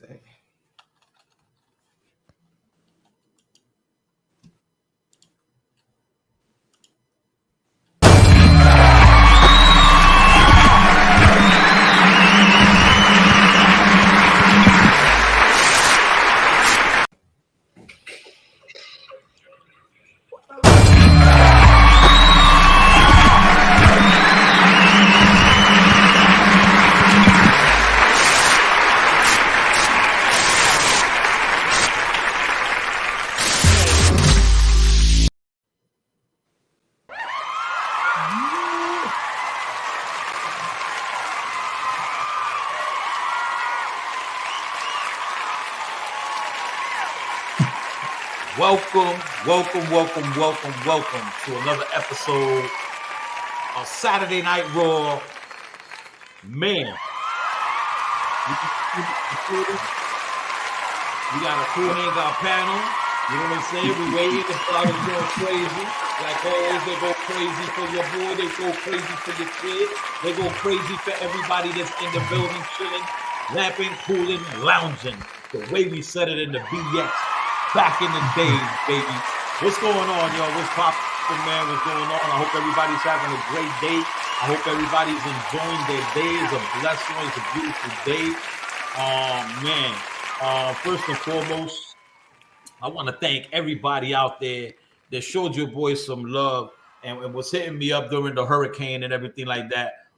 see. Welcome to another episode of Saturday Night Raw. Man, we got a cool hangout panel. You know what I'm saying? We waiting. The crowd is going crazy. Like always, they go crazy for your boy. They go crazy for your kid. They go crazy for everybody that's in the building, chilling, lapping, cooling, lounging. The way we said it in the BX. Back in the days, baby. What's going on, y'all? What's poppin', man? What's going on? I hope everybody's having a great day. I hope everybody's enjoying their day. It's a blessed one. It's a beautiful day. First and foremost, I want to thank everybody out there that showed your boys some love and was hitting me up during the hurricane and everything like that.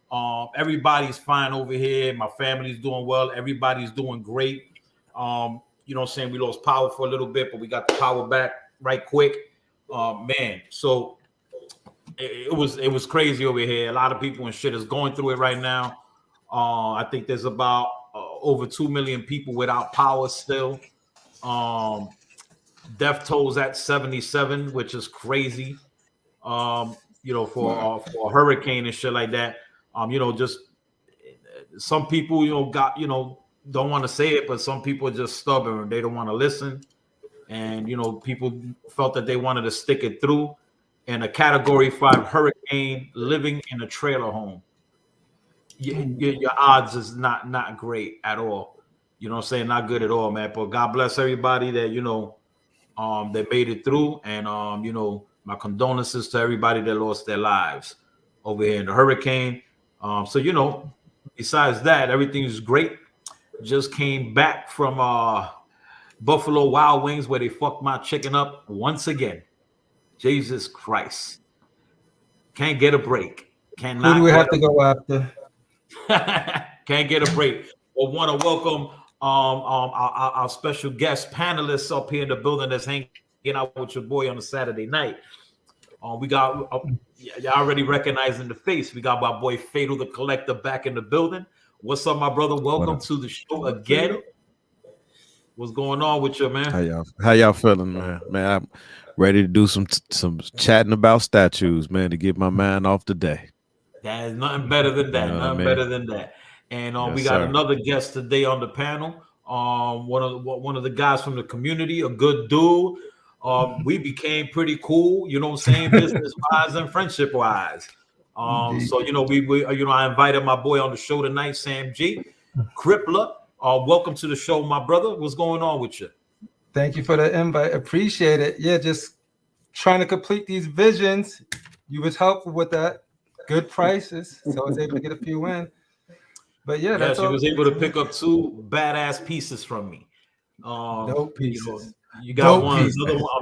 Everybody's fine over here. My family's doing well. Everybody's doing great. You know what I'm saying? We lost power for a little bit, but we got the power back right quick. So it was crazy over here. A lot of people and shit is going through it right now. I think there's about over 2 million people without power still. Death tolls at 77, which is crazy. For a hurricane and shit like that. Just some people, don't want to say it, but some people are just stubborn. They don't want to listen. And, people felt that they wanted to stick it through. And a Category 5 hurricane living in a trailer home. Your odds is not great at all. You know what I'm saying? Not good at all, man. But God bless everybody that, that made it through. And, my condolences to everybody that lost their lives over here in the hurricane. Besides that, everything is great. Just came back from Buffalo Wild Wings where they fucked my chicken up once again. Jesus Christ. Can't get a break. Who do we have to go after? Can't get a break. I want to welcome our special guest panelists up here in the building that's hanging out with your boy on a Saturday night. We got, y'all already recognizing the face. We got my boy Fatal the Collector back in the building. What's up, my brother? Welcome to the show again. What's going on with you, man? How y'all feeling, man? Man, I'm ready to do some chatting about statues, man, to get my mind off the day. There's nothing better than that. Better than that. And we got another guest today on the panel. One of the guys from the community, a good dude. We became pretty cool, you know what I'm saying, business wise and friendship wise. I invited my boy on the show tonight, Sam G. Crippler. Welcome to the show, my brother. What's going on with you? Thank you for the invite. Appreciate it. Yeah, just trying to complete these visions. You was helpful with that. Good prices, so I was able to get a few in. But yeah, yes, you was able to pick up 2 badass pieces from me. Dope pieces. You got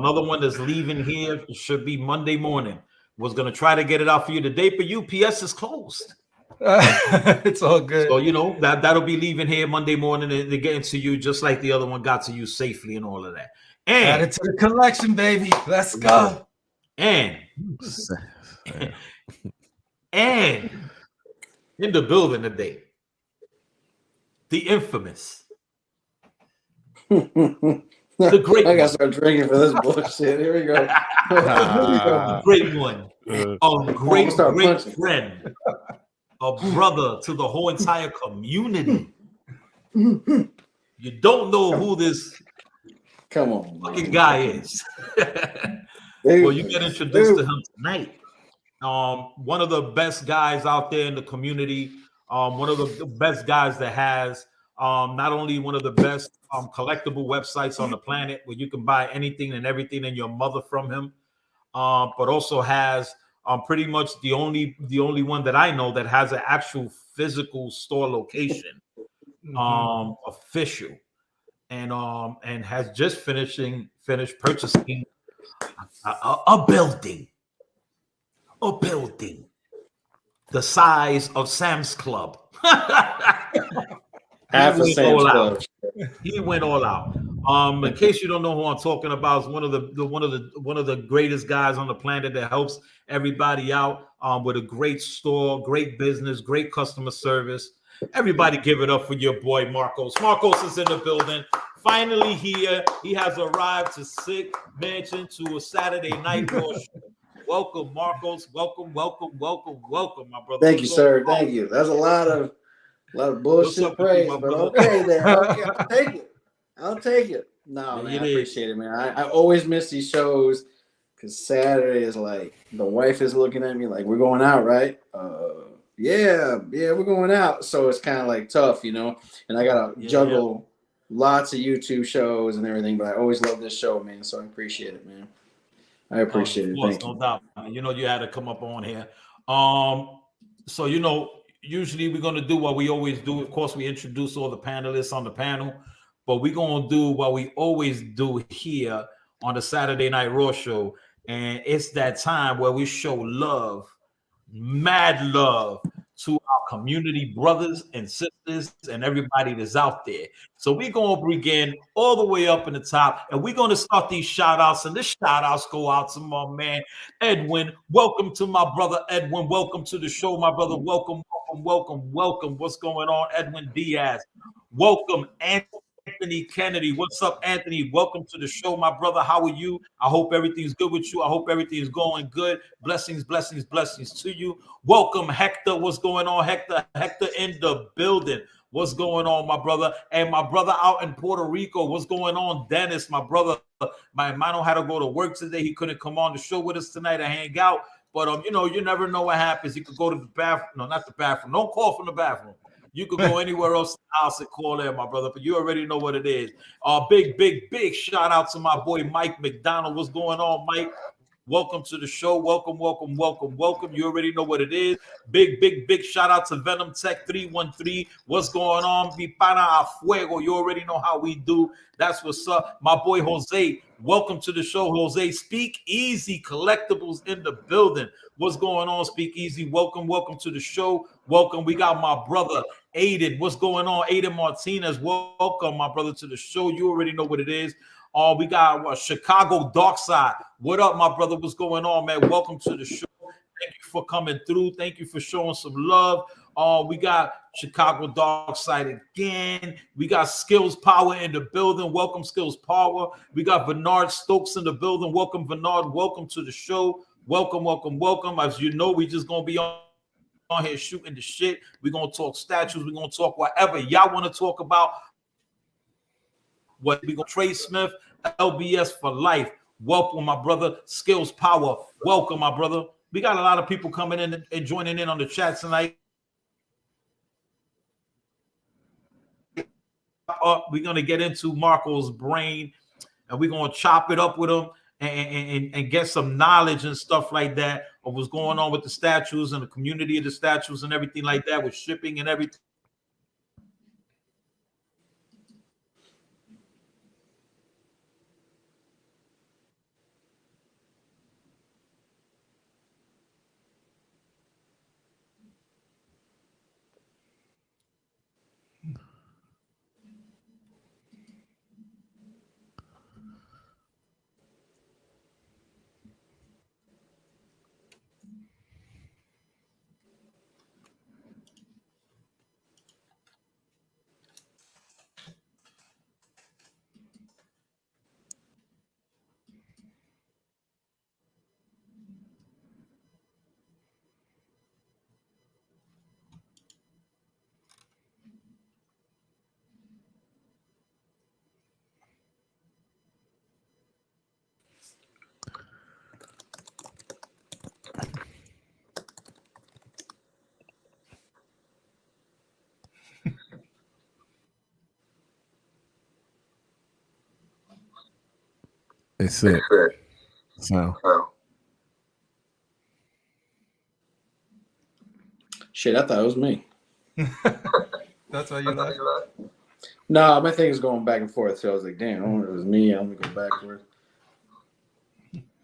another one that's leaving here. It should be Monday morning. Was gonna try to get it out for you today, but UPS is closed. It's all good. So that'll be leaving here Monday morning and they're getting to you just like the other one got to you safely and all of that. And add it to the collection, baby. Let's go. And in the building today, the infamous, the great. I gotta start drinking for this bullshit. Here we go. The great one, a great friend, a brother to the whole entire community. You don't know who this fucking guy is. Well, you get introduced to him tonight. One of the best guys out there in the community. One of the best guys that has Not only one of the best collectible websites on the planet where you can buy anything and everything and your mother from him, but also has pretty much the only one that I know that has an actual physical store location, official, and has just finished purchasing a building the size of Sam's Club. Half a Sam's Club. He went all out. In case you don't know who I'm talking about, is one of the greatest guys on the planet that helps everybody out with a great store, great business, great customer service. Everybody give it up for your boy Marcos. Marcos is in the building. Finally here. He has arrived to Sick Mansion to a Saturday night show. Welcome, Marcos. Welcome, my brother. Thank you, sir. Thank you. That's a lot of bullshit praise, but okay there. Okay, I'll take it. No, man, I appreciate it, man. I always miss these shows because Saturday is like the wife is looking at me like, we're going out, right? Yeah, we're going out. So it's kind of like tough, you know. And I gotta juggle lots of YouTube shows and everything, but I always love this show, man. So I appreciate it, man. I appreciate it. Thank you. No doubt. You know, you had to come up on here. So you know, usually we're gonna do what we always do. Of course, we introduce all the panelists on the panel, but we're gonna do what we always do here on the Saturday Night Raw show, and it's that time where we show love, mad love, to our community brothers and sisters and everybody that's out there. So we're going to begin all the way up in the top, and we're going to start these shout outs, and the shout outs go out to my man Edwin. Welcome to my brother Edwin. Welcome to the show, my brother. Welcome. What's going on, Edwin Diaz? Welcome, Anthony Kennedy. What's up, Anthony? Welcome to the show, my brother. How are you? I hope everything's good with you. I hope everything's going good. Blessings to you. Welcome, Hector. What's going on, Hector? Hector in the building. What's going on, my brother? And my brother out in Puerto Rico. What's going on, Dennis? My brother, my hermano had to go to work today. He couldn't come on the show with us tonight and hang out. But you know, you never know what happens. He could go to the bathroom. No, not the bathroom. Don't call from the bathroom. You could go anywhere else in the house and call there, my brother, but you already know what it is. Big shout out to my boy Mike McDonald. What's going on, Mike? Welcome to the show. Welcome. You already know what it is. Big shout out to Venom Tech 313. What's going on? Mi pana a fuego. You already know how we do. That's what's up. My boy Jose. Welcome to the show, Jose. Speak Easy Collectibles in the building. What's going on, Speak Easy? Welcome to the show. Welcome. We got my brother Aiden. What's going on, Aiden Martinez? Welcome, my brother, to the show. You already know what it is. We got Chicago Darkside. What up, my brother? What's going on, man? Welcome to the show. Thank you for coming through. Thank you for showing some love. We got Chicago Darkside again. We got Skills Power in the building. Welcome, Skills Power. We got Bernard Stokes in the building. Welcome, Bernard. Welcome to the show. Welcome. As you know, we just gonna be on here shooting the shit. We're gonna talk statues. We're gonna talk whatever y'all want to talk about. What we gonna Trey Smith, LBS for life. Welcome, my brother. Skills Power. Welcome, my brother. We got a lot of people coming in and joining in on the chat tonight. We're gonna get into Marco's brain, and we're gonna chop it up with him and get some knowledge and stuff like that of what's going on with the statues and the community of the statues and everything like that with shipping and everything. It's it. So shit, I thought it was me. That's why you left. No, my thing is going back and forth. So I was like, damn, I wonder if it was me. I'm gonna go backwards.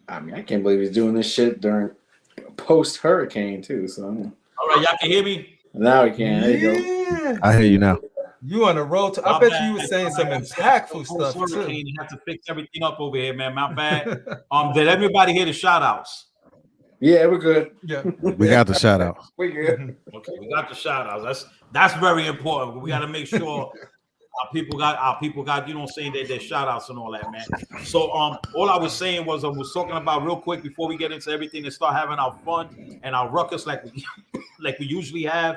I mean, I can't believe he's doing this shit during post hurricane too. So all right, y'all can hear me. Now we can. There you go. I hear you now. You on the road to? I bet you were saying some impactful stuff too. You have to fix everything up over here, man. My bad. Did everybody hear the shout outs? Yeah, we're good. Yeah, We got the shout out. We're good. Okay, we got the shout outs. That's very important. We got to make sure our people got, you know what I'm saying, their shout outs and all that, man. So all I was saying was I was talking about real quick before we get into everything and start having our fun and our ruckus like we usually have.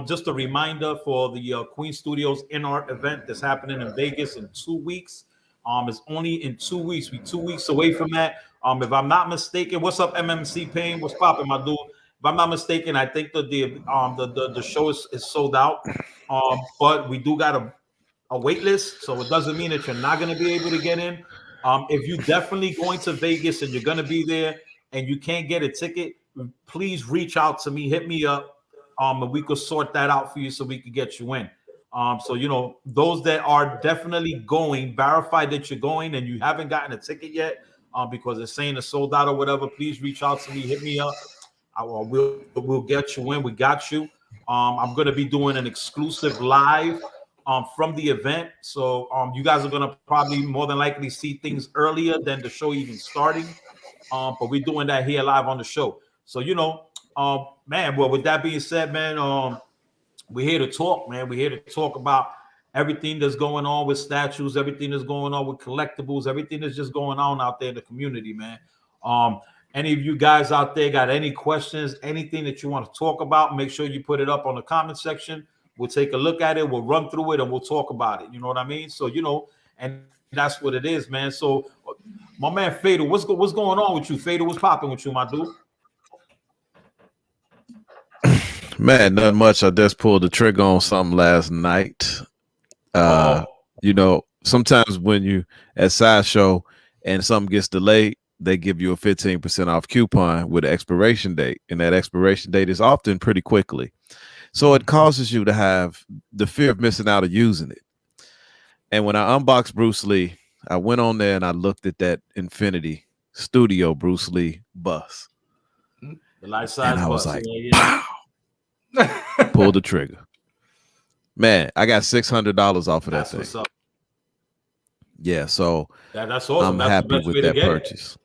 Just a reminder for the Queen Studios In Art event that's happening in Vegas in 2 weeks. It's only in 2 weeks. We're 2 weeks away from that. If I'm not mistaken, what's up, MMC Payne? What's popping, my dude? If I'm not mistaken, I think that the show is sold out. But we do got a wait list, so it doesn't mean that you're not going to be able to get in. If you're definitely going to Vegas and you're going to be there and you can't get a ticket, please reach out to me, hit me up, and we could sort that out for you so we could get you in. So, you know, those that are definitely going, verify that you're going and you haven't gotten a ticket yet because it's saying it's sold out or whatever, please reach out to me, hit me up. We'll get you in. We got you. I'm going to be doing an exclusive live from the event. So you guys are going to probably more than likely see things earlier than the show even starting. But we're doing that here live on the show. So, you know, man, well, with that being said, man, we're here to talk, man. We're here to talk about everything that's going on with statues, everything that's going on with collectibles, everything that's just going on out there in the community, man. Any of you guys out there got any questions, anything that you want to talk about, make sure you put it up on the comment section. We'll take a look at it. We'll run through it and we'll talk about it. You know what I mean? So, you know, and that's what it is, man. So, my man Fatal, what's going on with you? Fatal, what's popping with you, my dude? Man, nothing much. I just pulled the trigger on something last night. You know, sometimes when you at Sideshow and something gets delayed, they give you a 15% off coupon with an expiration date, and that expiration date is often pretty quickly. So it causes you to have the fear of missing out of using it. And when I unboxed Bruce Lee, I went on there and I looked at that Infinity Studio Bruce Lee bus. The life size and I was bus, like, yeah. pow! Pull the trigger. Man, I got $600 off of that thing. What's up. Yeah, so that's awesome. I'm That's happy with that purchase.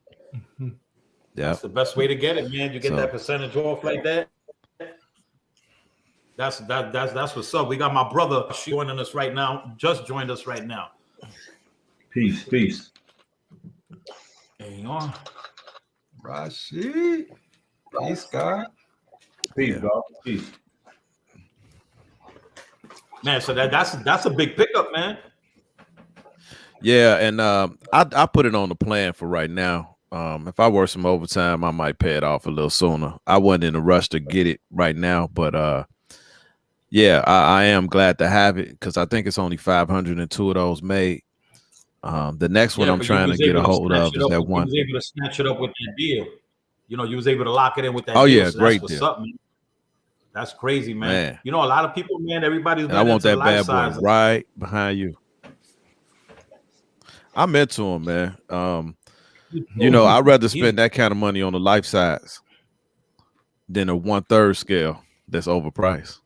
Yeah, that's the best way to get it, man. You get that percentage off like that. That's what's up. We got my brother joining us right now. Just joined us right now. Peace. Hang on, Rashid. Peace, God. Peace, dog. Peace. Man, so that's a big pickup, man. Yeah, and I put it on the plan for right now. If I work some overtime, I might pay it off a little sooner. I wasn't in a rush to get it right now, but yeah, I am glad to have it because I think it's only 502 of those made. The next one I'm trying to get a hold of is that one. You was able to snatch it up with that deal. You know, you was able to lock it in with that deal. Yeah, so great deal. Up, man. That's crazy, man. You know, a lot of people, man, everybody's. I want that bad boy right behind you. I'm into him, man. You know, I'd rather spend that kind of money on the life size than a 1/3 scale that's overpriced.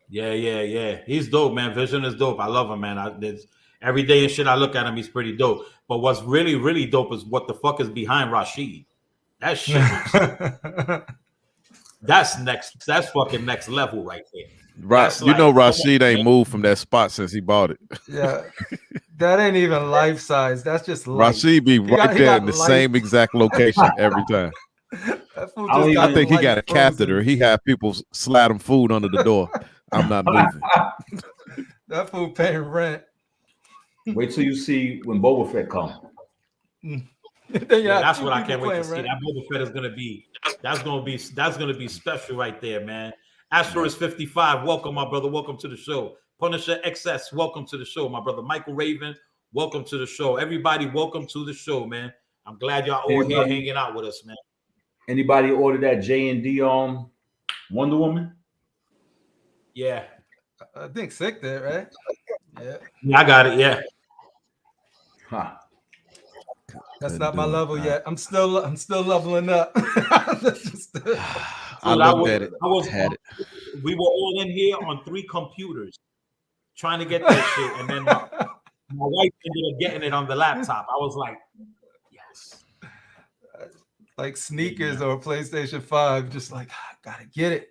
Yeah. He's dope, man. Vision is dope. I love him, man. Every day and shit I look at him, he's pretty dope. But what's really, really dope is what the fuck is behind Rashid. That shit. That's fucking next level right there. Right. You know, Rashid ain't moved from that spot since he bought it. Yeah. That ain't even life size. That's just life. Rashid be right there in the same exact location every time. I think he got a catheter. He had people slide him food under the door. I'm not moving. That fool paying rent. Wait till you see when Boba Fett comes. Yeah, that's what I can't wait to see. That Boba Fett is gonna be special right there, man. Astro is 55. Welcome, my brother. Welcome to the show. Punisher XS, welcome to the show, my brother. Michael Raven, welcome to the show. Everybody, welcome to the show, man. I'm glad y'all all here hanging out with us, man. Anybody order that J&D Wonder Woman? Yeah. I think Sick did, right? Yeah, I got it. Yeah. Huh. That's not my level yet. I'm still leveling up. I looked at it. We were all in here on 3 computers trying to get that shit, and then my wife ended up getting it on the laptop. I was like, yes. Like sneakers or PlayStation 5, just like gotta get it.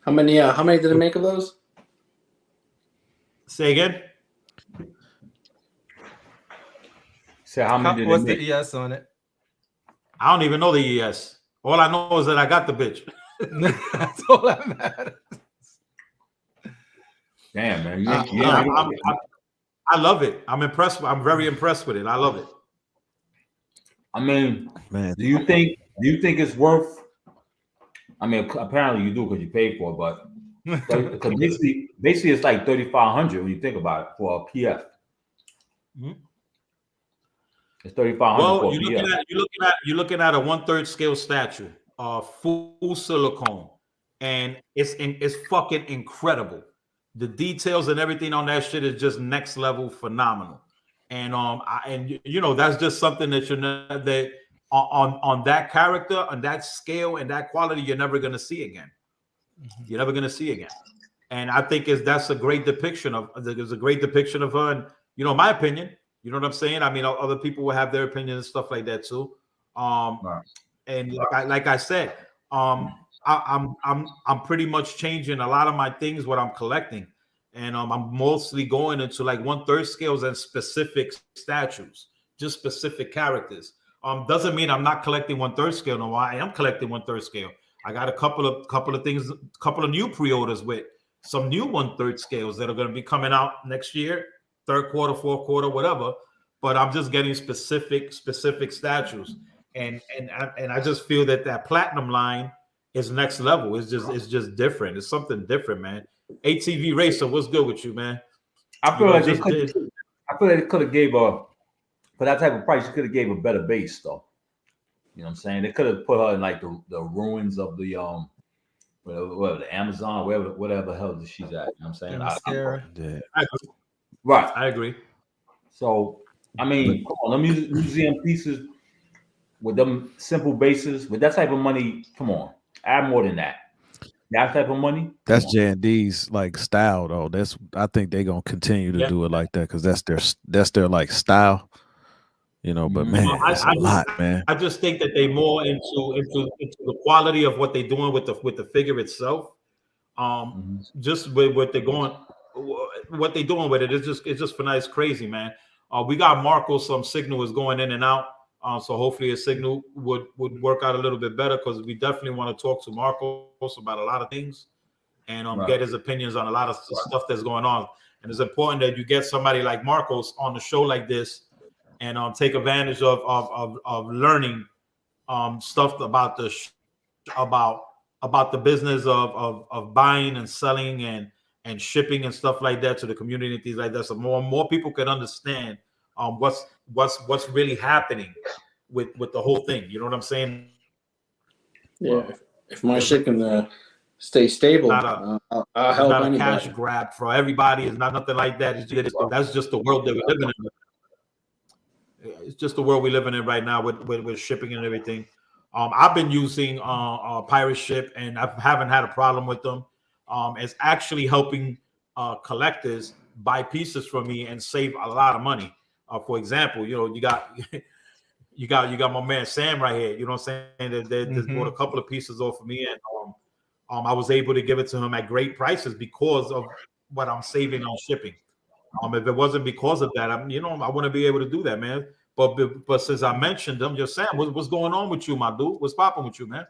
How many did it make of those? Say again. So how many did What's it make? the ES on it? I don't even know the ES. All I know is that I got the bitch. That's all that matters. Damn, man. I love it. I'm impressed. I'm very impressed with it. I love it. I mean, man, do you think it's worth? I mean, apparently you do because you paid for it, but because basically it's like 3,500 when you think about it for a PF. Mm-hmm. It's 3,500. Well, you're looking at a 1/3 scale statue, full silicone, and it's fucking incredible. The details and everything on that shit is just next level phenomenal. And that's just something that that on that character, on that scale and that quality, you're never gonna see again. You're never gonna see again. And I think that's a great depiction of her. And my opinion. You know what I'm saying? I mean, other people will have their opinions and stuff like that too. And like I said, I'm pretty much changing a lot of my things, what I'm collecting, and I'm mostly going into like 1/3 scales and specific statues, just specific characters. Doesn't mean I'm not collecting 1/3 scale. No, I am collecting 1/3 scale. I got a couple of things, couple of new pre-orders with some new 1/3 scales that are going to be coming out next year, 3rd quarter, 4th quarter, whatever. But I'm just getting specific statues, and I just feel that platinum line is next level. It's just different. It's something different, man. ATV Racer, what's good with you, man? I feel like they could have gave for that type of price. You could have gave a better base, though. You know what I'm saying? They could have put her in like the ruins of the whatever the Amazon, whatever the hell she's at. You know what I'm saying? Right. I agree. So I mean, come on, them museum pieces with them simple bases, with that type of money, come on, add more than that. That type of money. That's J&D's like style, though. I think they're gonna continue to do it like that because that's their like style, But man, it's a lot, man. I just think that they more into the quality of what they're doing with the figure itself. Just with what they're doing with it, it's just for nice crazy, man. We got Marco. Some signal is going in and out, so hopefully his signal would work out a little bit better because we definitely want to talk to Marco about a lot of things and get his opinions on a lot of stuff that's going on. And it's important that you get somebody like Marcos on the show like this and take advantage of learning stuff about the business of buying and selling and shipping and stuff like that to the community and things like that, so more people can understand what's really happening with the whole thing. You know what I'm saying? Yeah. If my shit can stay stable, I'll help not anybody. A cash grab for everybody. It's not nothing like that. That's just the world that we're living in. It's just the world we're living in right now with shipping and everything. I've been using Pirate Ship and I haven't had a problem with them. It's actually helping collectors buy pieces from me and save a lot of money. For example, you got my man Sam right here. You know what I'm saying? They just bought a couple of pieces off of me, and I was able to give it to him at great prices because of what I'm saving on shipping. If it wasn't because of that, I wouldn't be able to do that, man. But since I mentioned them, just Sam, what's going on with you, my dude? What's popping with you, man?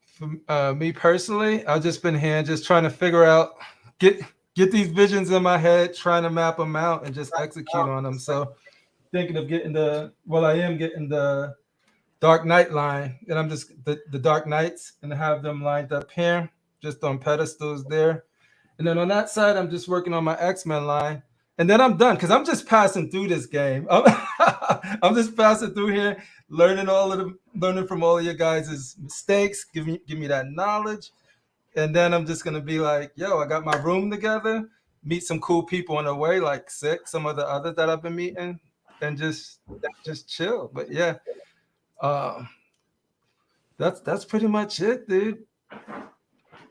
For me personally, I've just been here just trying to figure out, get these visions in my head, trying to map them out and just execute on them. So thinking of I am getting the Dark Knight line, and I'm just the Dark Knights and have them lined up here, just on pedestals there. And then on that side, I'm just working on my X-Men line. and then I'm done because I'm just passing through this game. I'm just passing through here, learning from all of your guys' mistakes. Give me that knowledge, and then I'm just gonna be like, yo, I got my room together, meet some cool people on the way, like some of the others that I've been meeting, and just chill. But yeah, that's pretty much it, dude.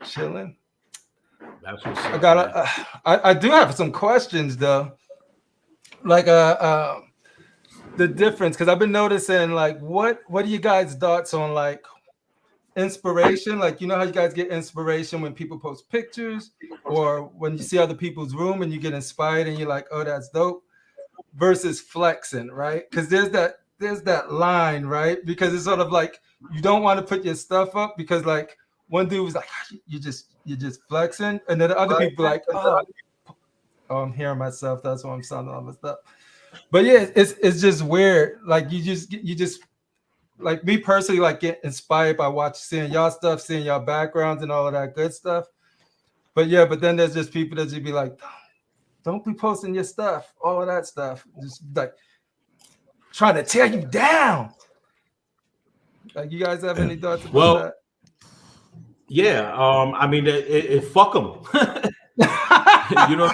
Chilling. That's what's up, I do have some questions though, like the difference, because I've been noticing, like, what are you guys' thoughts on like inspiration? Like, you know how you guys get inspiration when people post pictures, or when you see other people's room and you get inspired and you're like, oh, that's dope, versus flexing, right? Because there's that line, right? Because it's sort of like you don't want to put your stuff up because, like, one dude was like, you're just flexing, and then the other people like, oh, I'm hearing myself. That's why I'm sounding all messed up. But yeah, it's just weird. Like you just like, me personally, like, get inspired by seeing y'all stuff, seeing y'all backgrounds and all of that good stuff. But yeah, but then there's just people that just be like, don't be posting your stuff, all of that stuff, just like trying to tear you down. Like, you guys have any thoughts about that? Yeah, I mean, it fuck them. You know,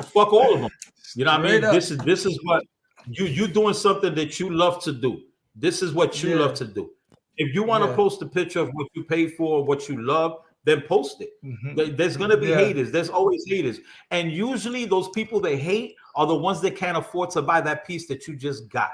fuck all of them. You know what I mean? This is what you doing, something that you love to do. This is what you love to do. If you want to post a picture of what you paid for, what you love, then post it. Mm-hmm. There's gonna be haters. There's always haters, and usually those people they hate are the ones that can't afford to buy that piece that you just got.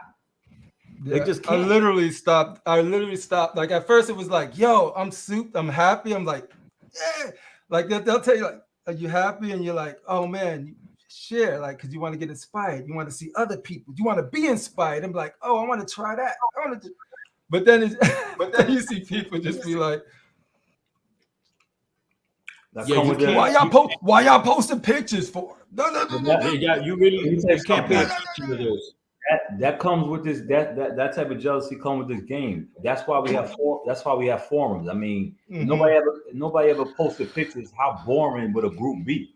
They just can't. I literally stopped. Like, at first it was like, yo, I'm souped, I'm happy. I'm like, yeah. Like, they'll tell you, like, are you happy? And you're like, oh man, share, like, because you want to get inspired. You want to see other people. You want to be inspired. I'm like, oh, I want to try that. But then you see people just be like, why y'all posting pictures for? No. You really can't pay attention to those. That comes with this. That type of jealousy comes with this game. That's why we have forums. I mean, nobody ever posted pictures. How boring would a group be?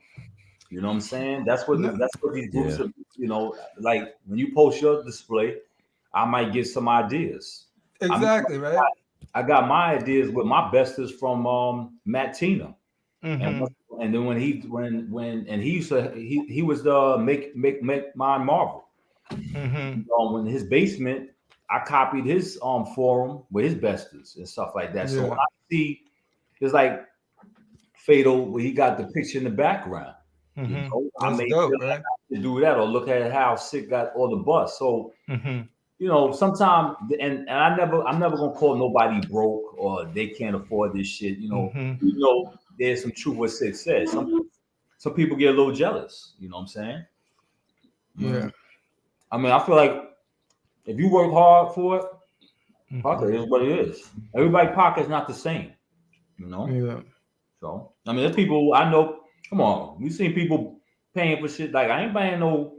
You know what I'm saying? That's what these groups are. You know, like when you post your display, I might get some ideas. Exactly, right. I got my ideas with my bestest from Cantina. Mm-hmm. And then when he was the make mine Marvel. Mm-hmm. When his basement, I copied his forum with his besties and stuff like that. So when I see, it's like Fatal where he got the picture in the background. Mm-hmm. You know, I may to do that, or look at how Sick got all the bus. So you know, sometimes, and I'm never gonna call nobody broke or they can't afford this shit. You know, you know, there's some truth what Sick said. Some people get a little jealous. You know what I'm saying? Yeah. I mean, I feel like if you work hard for it, fuck it is what it is. Everybody's pocket's not the same, you know? Yeah. So, I mean, there's people I know, come on, we've seen people paying for shit. Like, I ain't buying no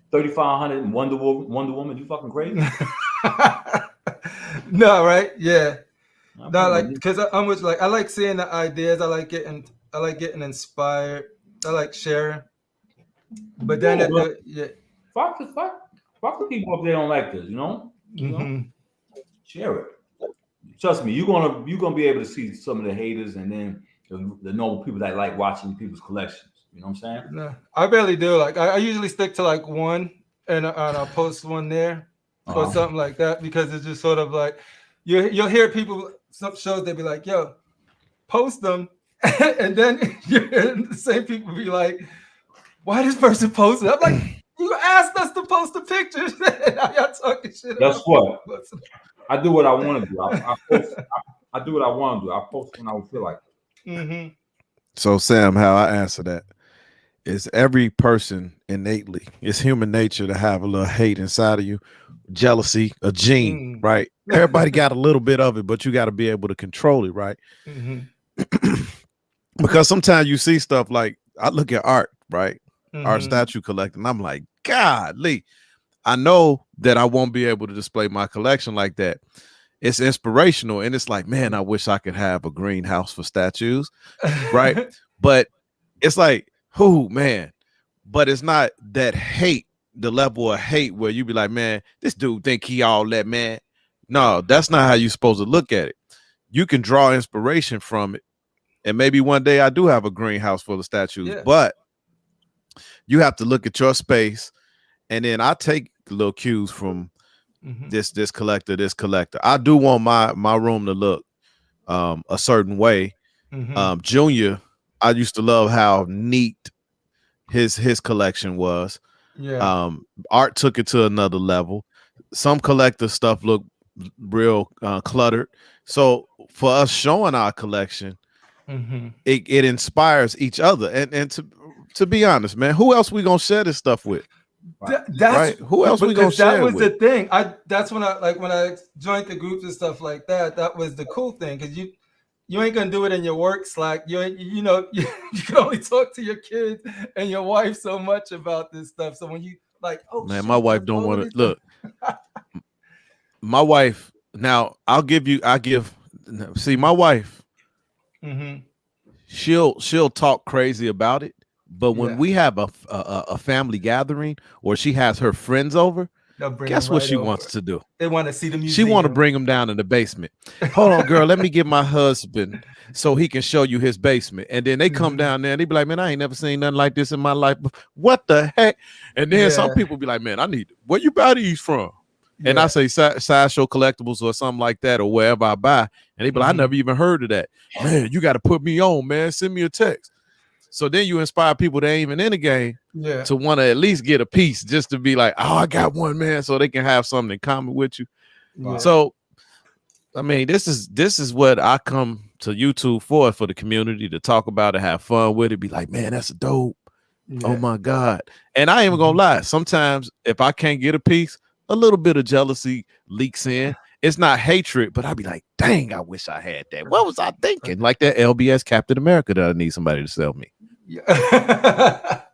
3,500 Wonder Woman. You fucking crazy? No, right? Yeah. No, like, because I'm with, like, I like seeing the ideas. I like getting inspired. I like sharing. But then, fuck the people up there don't like this, you know? Share it. Trust me, you're gonna be able to see some of the haters and then the normal people that like watching people's collections. You know what I'm saying? No, I barely do. Like, I usually stick to like one, and I'll post one there or something like that, because it's just sort of like you'll hear people, some shows they be like, yo, post them, and then you hear the same people be like, why this person posted? I'm like, you asked us to post the pictures. Now y'all talking shit. That's what I do. What I want to do. I do what I want to do. I post when I would feel like it. So, Sam, how I answer that is every person innately, it's human nature to have a little hate inside of you, jealousy, a gene, right? Everybody got a little bit of it, but you got to be able to control it, right? Because sometimes you see stuff like, I look at art, right? Art statue collecting. I'm like, golly, I know that I won't be able to display my collection like that. It's inspirational, and it's like, man, I wish I could have a greenhouse for statues, right? But it's like, oh man, but it's not that hate, the level of hate where you be like, man, this dude think he all that, man. No, that's not how you're supposed to look at it. You can draw inspiration from it, and maybe one day I do have a greenhouse full of statues, but you have to look at your space, and then I take little cues from this collector. I do want my room to look a certain way. Junior, I used to love how neat his collection was. Art took it to another level. Some collector stuff looked real cluttered. So for us showing our collection, it inspires each other. And to be honest, man, who else we gonna share this stuff with? That's right. Who else we gonna share? That was with? the thing. That's when I joined the groups and stuff like that. That was the cool thing, because you ain't gonna do it in your work Slack. You can only talk to your kids and your wife so much about this stuff. So when you like, oh man, my wife don't want to look. My wife. Now see my wife. She'll talk crazy about it, but when we have a family gathering or she has her friends over, guess what she wants to do? They want to see the museum. She want to bring them down in the basement. Hold on, girl, let me get my husband so he can show you his basement. And then they come down there and they be like, man, I ain't never seen nothing like this in my life. What the heck? And then some people be like, man, where you buy these from? And I say Sideshow Collectibles or something like that, or wherever I buy. And they be like, I never even heard of that. Man, you got to put me on, man. Send me a text. So then you inspire people that ain't even in the game to want to at least get a piece, just to be like, oh, I got one, man, so they can have something in common with you. So, I mean, this is what I come to YouTube for the community, to talk about it, have fun with it, be like, man, that's dope. Oh my God. And I ain't even gonna lie. Sometimes if I can't get a piece, a little bit of jealousy leaks in. It's not hatred, but I'd be like, dang, I wish I had that. What was I thinking? Like that LBS Captain America that I need somebody to sell me.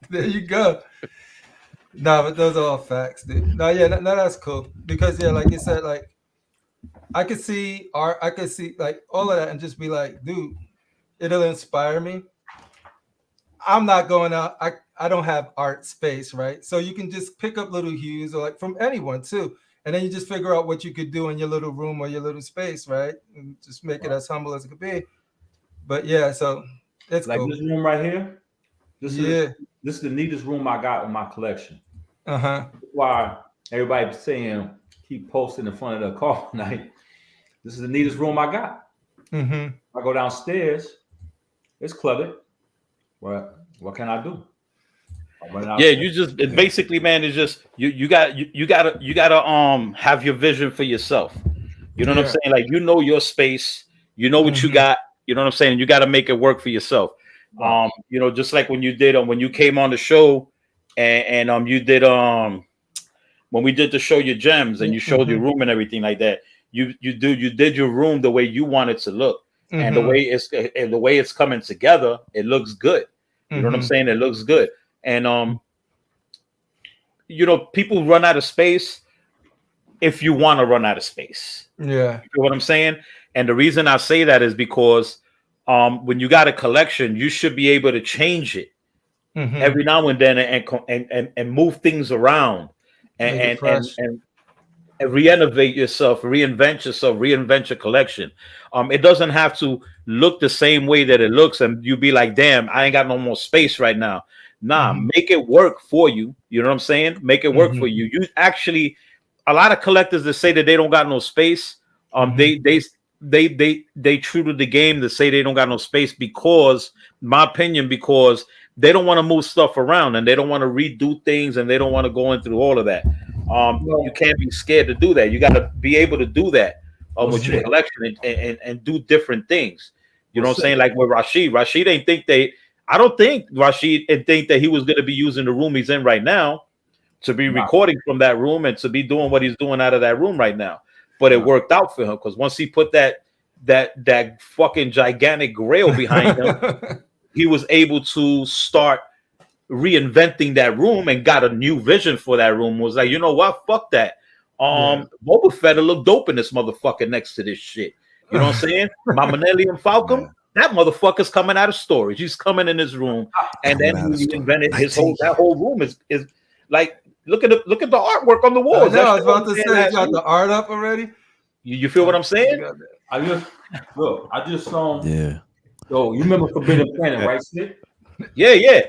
There you go. No, but those are all facts, dude. No, that's cool. Because like you said, like I could see art, I could see like all of that and just be like, dude, it'll inspire me. I'm not going out. I don't have art space, right? So you can just pick up little hues, or like from anyone too. And then you just figure out what you could do in your little room or your little space, right? And just make it as humble as it could be. But so it's like cool. This room right here. This is the neatest room I got in my collection. That's why everybody saying keep posting in front of the car night. This is the neatest room I got. I go downstairs, it's cluttered. What can I do? You just basically, man, it's just you gotta have your vision for yourself. You know what I'm saying? Like, you know your space, you know what you got, you know what I'm saying? You gotta make it work for yourself. Just like when you did when you came on the show and you did when we did the show your gems and you showed your room and everything like that, you did your room the way you want it to look. And the way it's coming together, it looks good. You know what I'm saying? It looks good. And people run out of space if you want to run out of space. You know what I'm saying? And the reason I say that is because when you got a collection, you should be able to change it every now and then and move things around and reinvent yourself, reinvent your collection. It doesn't have to look the same way that it looks, and you be like, damn, I ain't got no more space right now. Nah, make it work for you. You know what I'm saying? Make it work for you. You actually, a lot of collectors that say that they don't got no space, they true to the game to say they don't got no space because they don't want to move stuff around and they don't want to redo things and they don't want to go into all of that. You can't be scared to do that. You got to be able to do that with your collection and do different things. You know what I'm saying? Like with Rashid ain't think I don't think Rashid think that he was going to be using the room he's in right now to be recording from that room and to be doing what he's doing out of that room right now. But it worked out for him because once he put that fucking gigantic grail behind him, he was able to start reinventing that room and got a new vision for that room. Was like, you know what? Fuck that. Boba Fett look dope in this motherfucker next to this shit. You know what I'm saying? My Millennium Falcon. that motherfucker's coming out of storage. He's coming in his room, and then he invented his whole room is like look at the artwork on the walls. I was about to say, you got the art up already. You feel what I'm saying? I just yeah. Yo, you remember Forbidden Planet, right, Snick? Yeah.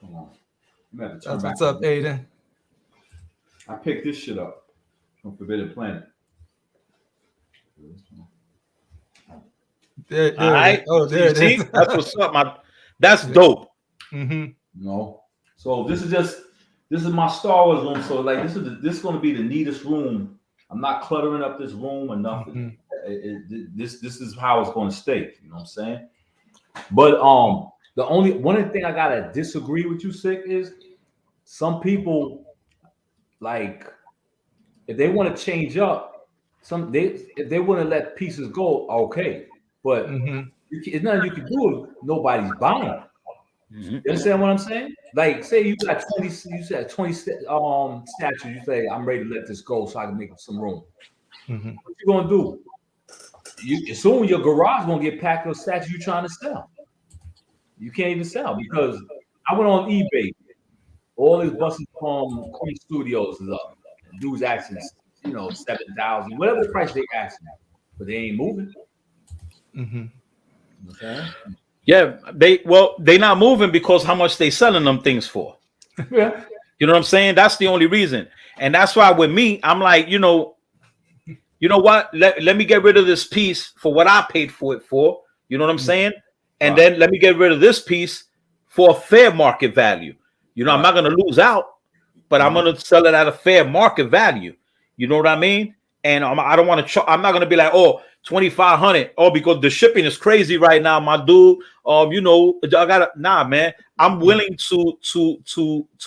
Come on. That's what's up, Aiden. I picked this shit up from Forbidden Planet. There all right. Oh, there it is. That's what's up, that's dope. Mm-hmm. No. So this is my Star Wars room. So like this is going to be the neatest room. I'm not cluttering up this room or nothing. Mm-hmm. This is how it's going to stay. You know what I'm saying? But the only one thing I gotta disagree with you, Sick, is some people like if they want to change up, if they want to let pieces go, okay. But it's nothing you can do if nobody's buying. You understand what I'm saying? Like, say you got 20 statues. You say, I'm ready to let this go so I can make some room. What you gonna do? Soon your garage gonna get packed with statues you're trying to sell. You can't even sell because I went on eBay. All these buses from Queen Studios is up. Dudes asking, 7,000, whatever the price they asking, but they ain't moving. Okay. Yeah, they not moving because how much they selling them things for. Yeah. You know what I'm saying? That's the only reason. And that's why with me, I'm like, you know what? Let me get rid of this piece for what I paid for it for. You know what I'm saying? And then let me get rid of this piece for a fair market value. I'm not going to lose out, but I'm going to sell it at a fair market value. You know what I mean? And I don't want to. I'm not going to be like, oh, 2,500. Oh, because the shipping is crazy right now, my dude. I gotta. Nah, man. I'm willing to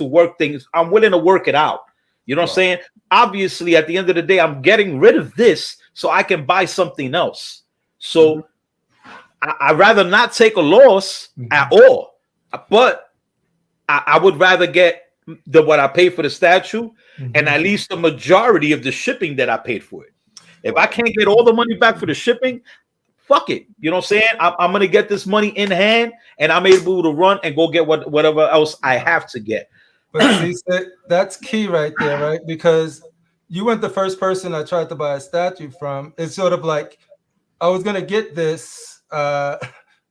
work things. I'm willing to work it out. You know what I'm saying? Obviously, at the end of the day, I'm getting rid of this so I can buy something else. So I'd rather not take a loss at all. But I would rather get what I paid for the statue and at least the majority of the shipping that I paid for it. If I can't get all the money back for the shipping, fuck it. You know what I'm saying? I'm going to get this money in hand and I'm able to run and go get whatever else I have to get. But see, that's key right there, right? Because you weren't the first person I tried to buy a statue from. It's sort of like I was going to get this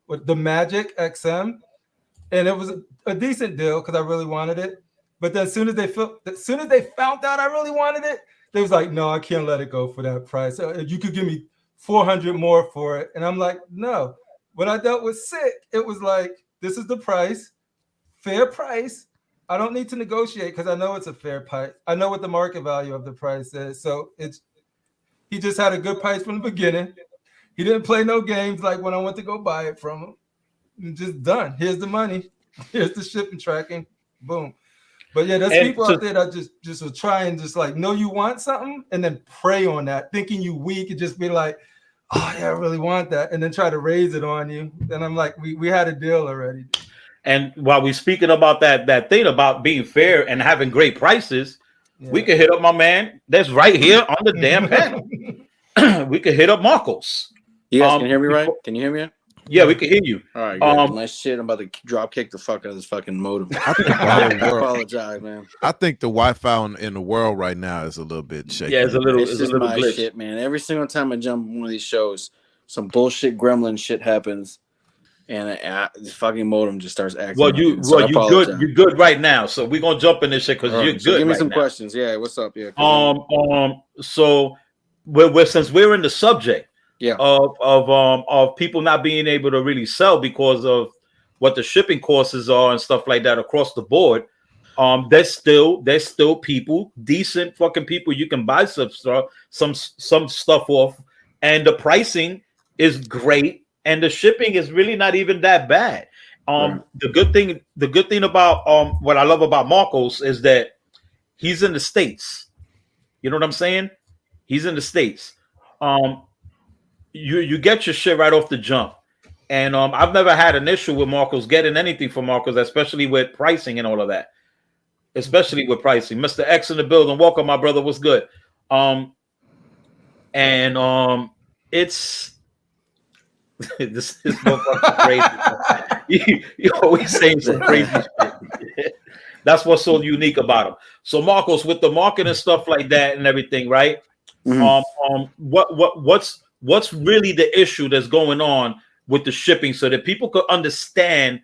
with the Magic XM, and it was a decent deal because I really wanted it. But then as soon as they found out I really wanted it, they was like, no, I can't let it go for that price. You could give me 400 more for it. And I'm like, no. When I dealt with Sick, it was like, this is the price, fair price. I don't need to negotiate because I know it's a fair price. I know what the market value of the price is. So he just had a good price from the beginning. He didn't play no games like when I went to go buy it from him. Just done. Here's the money. Here's the shipping tracking. Boom. But yeah, there's people out there that just will try and just like know you want something and then prey on that, thinking you weak and just be like, oh yeah, I really want that, and then try to raise it on you. And I'm like, we had a deal already. And while we're speaking about that thing about being fair and having great prices, we can hit up my man that's right here on the damn panel. We can hit up Marcos. You guys can hear me right? Can you hear me? Yeah, we can hear you. All right, my shit. I'm about to drop kick the fuck out of this fucking modem. I apologize, man. I think the Wi-Fi in the world right now is a little bit shaky. Yeah, it's a little my glitch. Shit, man. Every single time I jump on one of these shows, some bullshit gremlin shit happens, and this fucking modem just starts acting. Well, you good. You're good right now. So we're gonna jump in this shit because you're good. Give me right some now. questions. Yeah, what's up? Yeah. So since we're in the subject. Yeah. Of people not being able to really sell because of what the shipping costs are and stuff like that across the board. There's still people, decent fucking people you can buy some stuff off, and the pricing is great, and the shipping is really not even that bad. The good thing about what I love about Marcos is that he's in the States. You know what I'm saying? He's in the States. You get your shit right off the jump. And I've never had an issue with Marcos getting anything from Marcos, especially with pricing and all of that. Especially with pricing. Mr. X in the building. Welcome, my brother. What's good? It's this motherfucker crazy. You always saying some crazy shit. That's what's so unique about him. So Marcos, with the market and stuff like that and everything, right? Mm-hmm. What's really the issue that's going on with the shipping, so that people could understand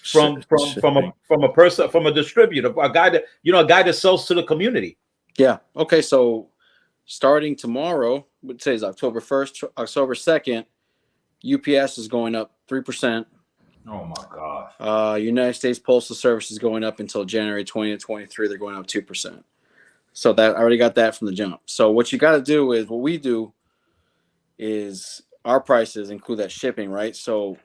from a person, from a distributor, a guy that sells to the community. Yeah. Okay. So starting tomorrow, which says October 1st, October 2nd, UPS is going up 3%. Oh my gosh. United States Postal Service is going up until January 2023. They're going up 2%. So that I already got that from the jump. So what you got to do is, what we do is, our prices include that shipping, right? So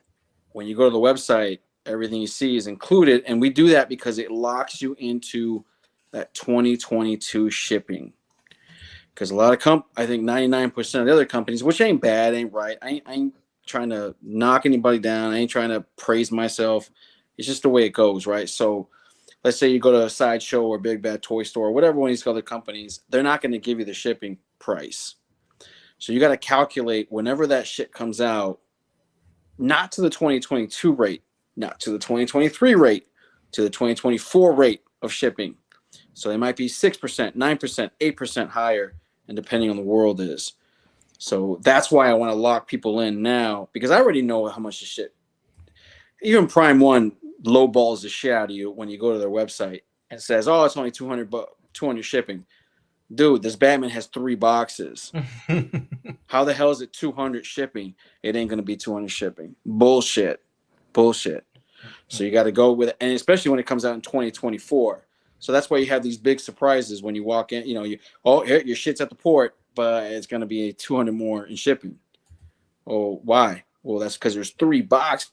when you go to the website, everything you see is included, and we do that because it locks you into that 2022 shipping. Because a lot of I think 99% of the other companies, which ain't bad, ain't right. I ain't trying to knock anybody down. I ain't trying to praise myself. It's just the way it goes, right? So let's say you go to a Sideshow or Big Bad Toy Store, or whatever one of these other companies, they're not going to give you the shipping price. So you got to calculate whenever that shit comes out, not to the 2022 rate, not to the 2023 rate, to the 2024 rate of shipping. So they might be 6%, 9%, 8% higher, and depending on the world is. So that's why I want to lock people in now, because I already know how much the shit. Even Prime One lowballs the shit out of you when you go to their website and says, "Oh, it's only 200 shipping." Dude, this Batman has 3 boxes. How the hell is it 200 shipping? It ain't gonna be 200 shipping. Bullshit. So you got to go with it, and especially when it comes out in 2024. So that's why you have these big surprises when you walk in. You know, here, your shit's at the port, but it's gonna be 200 more in shipping. Oh, why? Well, that's because there's 3 boxes.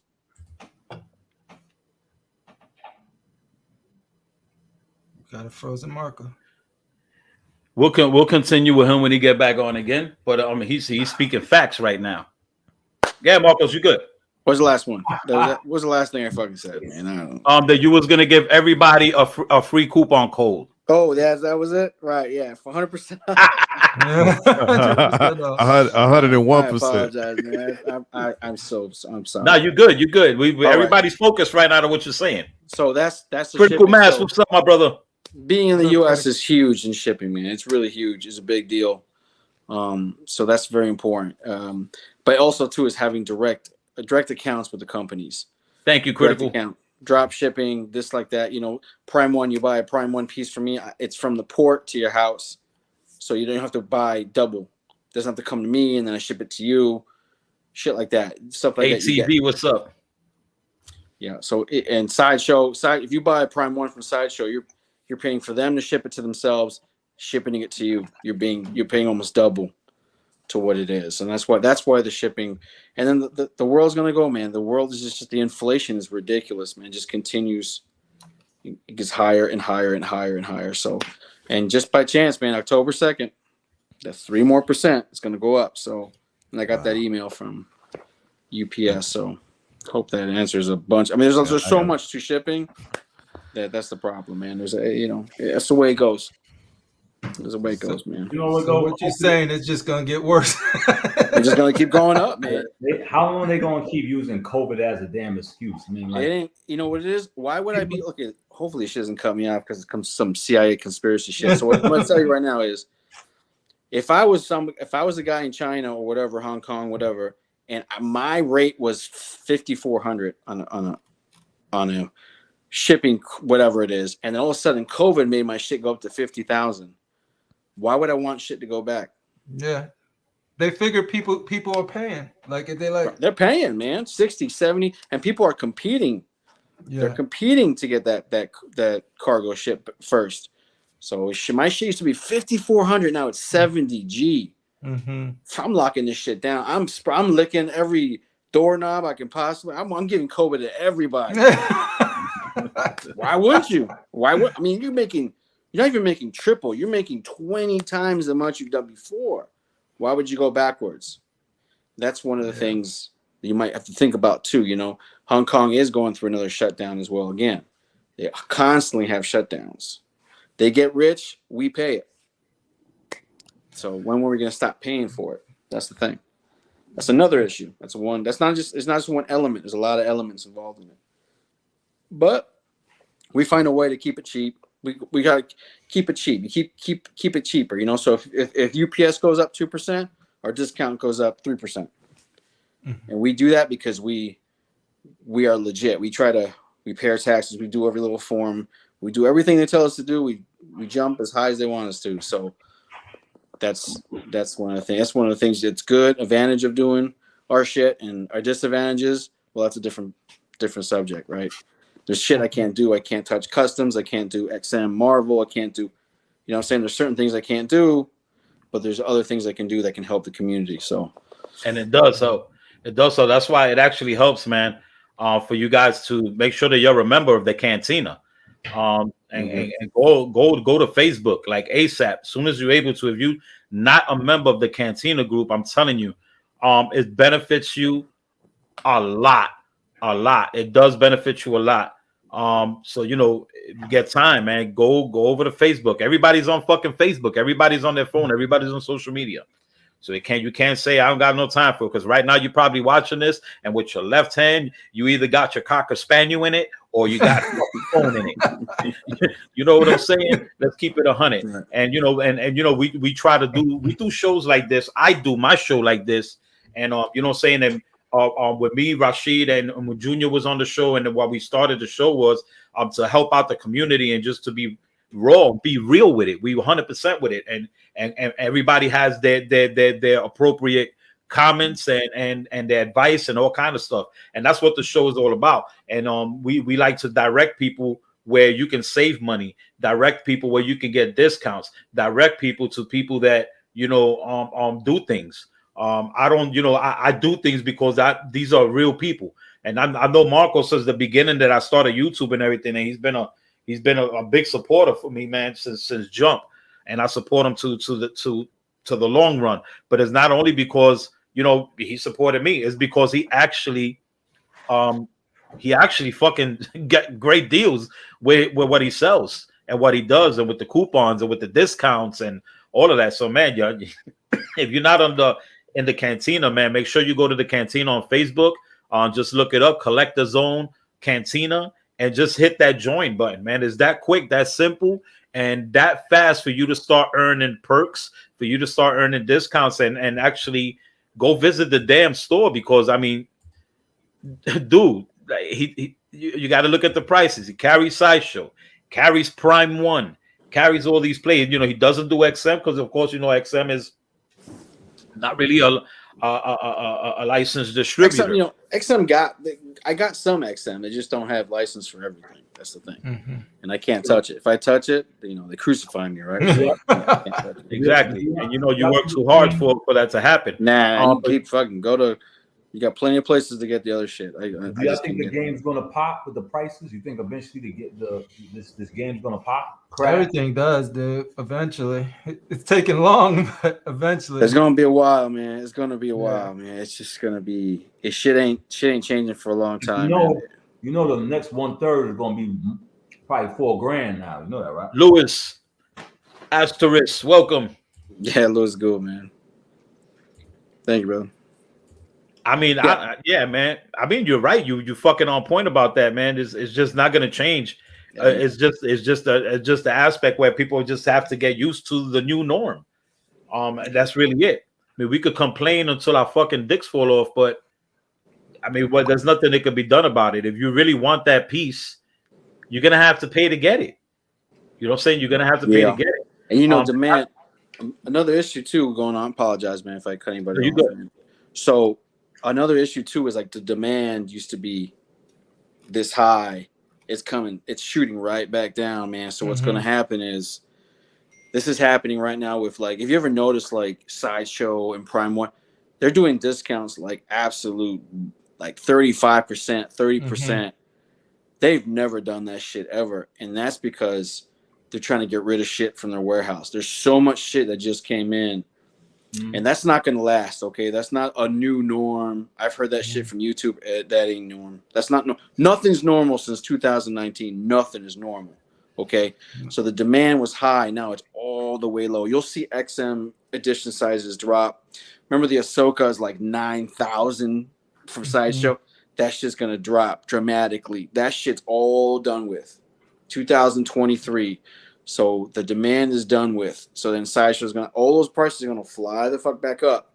Got a frozen marker. We'll continue with him when he get back on again. But he's speaking facts right now. Yeah, Marcos, you good? What's the last one? What was the last thing I fucking said, man? I don't know. That you was gonna give everybody a free coupon code. Oh, that was it, right? Yeah, for 100%. 101%. I apologize, man. I'm sorry. No, you're good. You're good. Everybody's focused right now on what you're saying. So that's the critical shipping. mass. So, what's up, my brother? Being in the U.S. is huge in shipping, man. It's really huge. It's a big deal. So that's very important. But also too is having direct accounts with the companies. Thank you, critical. Drop shipping, this like that. You know, Prime One, you buy a Prime One piece from me, it's from the port to your house, so you don't have to buy double. It doesn't have to come to me and then I ship it to you. Shit like that, stuff like that. ATV, what's up? Yeah. So and Sideshow, if you buy a Prime One from Sideshow, you're paying for them to ship it to themselves, shipping it to you. You're paying almost double to what it is, and that's why the shipping. And then the world's gonna go, man. The world is just the inflation is ridiculous, man. It just continues. It gets higher and higher and higher and higher. So, and just by chance, man, October 2nd, that's 3% more. It's gonna go up. So, and I got that email from UPS. So, hope that answers a bunch. I mean, there's so much to shipping that's the problem, man. There's that's the way it goes. There's a way it goes, man. You know what you're saying? It's just gonna get worse. It's just gonna keep going up, man. How long are they gonna keep using COVID as a damn excuse? I mean, like, it ain't. You know what it is? Why would I be looking? Hopefully, she doesn't cut me off because it comes some CIA conspiracy shit. So what I'm gonna tell you right now is, if I was a guy in China or whatever, Hong Kong, whatever, and my rate was 5,400 on a shipping, whatever it is, and then all of a sudden COVID made my shit go up to 50,000. Why would I want shit to go back? Yeah. They figure people are paying. They're paying, man, 60, 70, and people are competing. Yeah. They're competing to get that cargo ship first. So my shit used to be 5,400. Now it's 70 G. Mm-hmm. I'm locking this shit down. I'm licking every doorknob I can possibly. I'm giving COVID to everybody. Why would you? I mean, you're not even making triple. You're making 20 times as much you've done before. Why would you go backwards? That's one of the things that you might have to think about too. You know, Hong Kong is going through another shutdown as well. Again, they constantly have shutdowns. They get rich, we pay it. So when were we going to stop paying for it? That's the thing. That's another issue. That's one. It's not just one element. There's a lot of elements involved in it. But we find a way to keep it cheap. We gotta keep it cheap. You keep it cheaper. You know. So if UPS goes up 2%, our discount goes up 3%, and we do that because we are legit. We pay our taxes. We do every little form. We do everything they tell us to do. We jump as high as they want us to. So that's one of the things. That's one of the things that's good advantage of doing our shit, and our disadvantages. Well, that's a different subject, right? There's shit I can't do. I can't touch customs. I can't do XM Marvel. I can't do, you know what I'm saying? There's certain things I can't do, but there's other things I can do that can help the community. So, and it does help. It does so. That's why it actually helps, man. For you guys to make sure that you're a member of the Cantina, and go to Facebook like ASAP. As soon as you're able to. If you not a member of the Cantina group, I'm telling you, it benefits you a lot. It does benefit you a lot. So you know, if you get time, man, go over to Facebook. Everybody's on fucking Facebook. Everybody's on their phone. Everybody's on social media. So you can't say I don't got no time for it, because right now you're probably watching this, and with your left hand, you either got your Cocker Spaniel in it or you got your phone in it. You know what I'm saying? Let's keep it 100. Right. And you know, and you know, we do shows like this. I do my show like this, and you know what I'm saying? And with me, Rashid, and when Junior was on the show, and what we started the show was to help out the community and just to be raw, be real with it. We 100% with it, and everybody has their appropriate comments and their advice and all kind of stuff, and that's what the show is all about. And we like to direct people where you can save money, direct people where you can get discounts, direct people to people that you know do things. I don't, you know, I do things because these are real people, and I know Marco since the beginning that I started YouTube and everything, and he's been a big supporter for me, man, since jump, and I support him to the long run. But it's not only because you know he supported me; it's because he actually fucking get great deals with what he sells and what he does, and with the coupons and with the discounts and all of that. So, man, if you're not in the Cantina, man, make sure you go to the Cantina on Facebook. Just look it up, Collector Zone Cantina, and just hit that join button, man. It's that quick, that simple, and that fast for you to start earning perks, for you to start earning discounts, and actually go visit the damn store. Because I mean, dude, you got to look at the prices. He carries Sideshow, carries Prime One, carries all these plays. You know, he doesn't do XM because, of course, you know XM is not really a licensed distributor. XM, you know, I got some XM. They just don't have license for everything. That's the thing. And I can't touch it. If I touch it, you know, they crucify me, right? Exactly. And you know, you work too hard for that to happen. Nah, you keep fucking you got plenty of places to get the other shit. Do you think the game's gonna pop with the prices? You think eventually to get this game's gonna pop? Everything does, dude. Eventually, it's taking long, but eventually, it's gonna be a while, man. It's gonna be a while, man. It's just gonna be. Shit ain't changing for a long time. You know, the next 1/3 is gonna be probably $4,000 now. You know that, right? Lewis Asterisk, welcome. Yeah, Lewis, good, man. Thank you, brother. I mean, yeah, man. I mean, you're right. You fucking on point about that, man. It's just not gonna change. It's just the aspect where people just have to get used to the new norm. And that's really it. I mean, we could complain until our fucking dicks fall off, but I mean, there's nothing that could be done about it. If you really want that piece, you're gonna have to pay to get it. You know what I'm saying? You're gonna have to pay to get it. And you know, demand. Another issue too going on. I apologize, man, if I cut anybody off. Good. So another issue too is like the demand used to be this high. It's shooting right back down, man. So what's going to happen is this is happening right now with, like, if you ever notice, like, Sideshow and Prime One, they're doing discounts like absolute, like 35%, 30%. They've never done that shit ever. And that's because they're trying to get rid of shit from their warehouse. There's so much shit that just came in. And that's not going to last, okay? That's not a new norm. I've heard that shit from YouTube. That ain't norm. That's not nothing's normal since 2019. Nothing is normal, Okay, so the demand was high. Now it's all the way low. You'll see XM edition sizes drop. Remember the Ahsoka is like 9,000 from Sideshow. That shit's gonna drop dramatically. That shit's all done with. 2023. So the demand is done with. So then Sideshow's gonna, all those prices are gonna fly the fuck back up.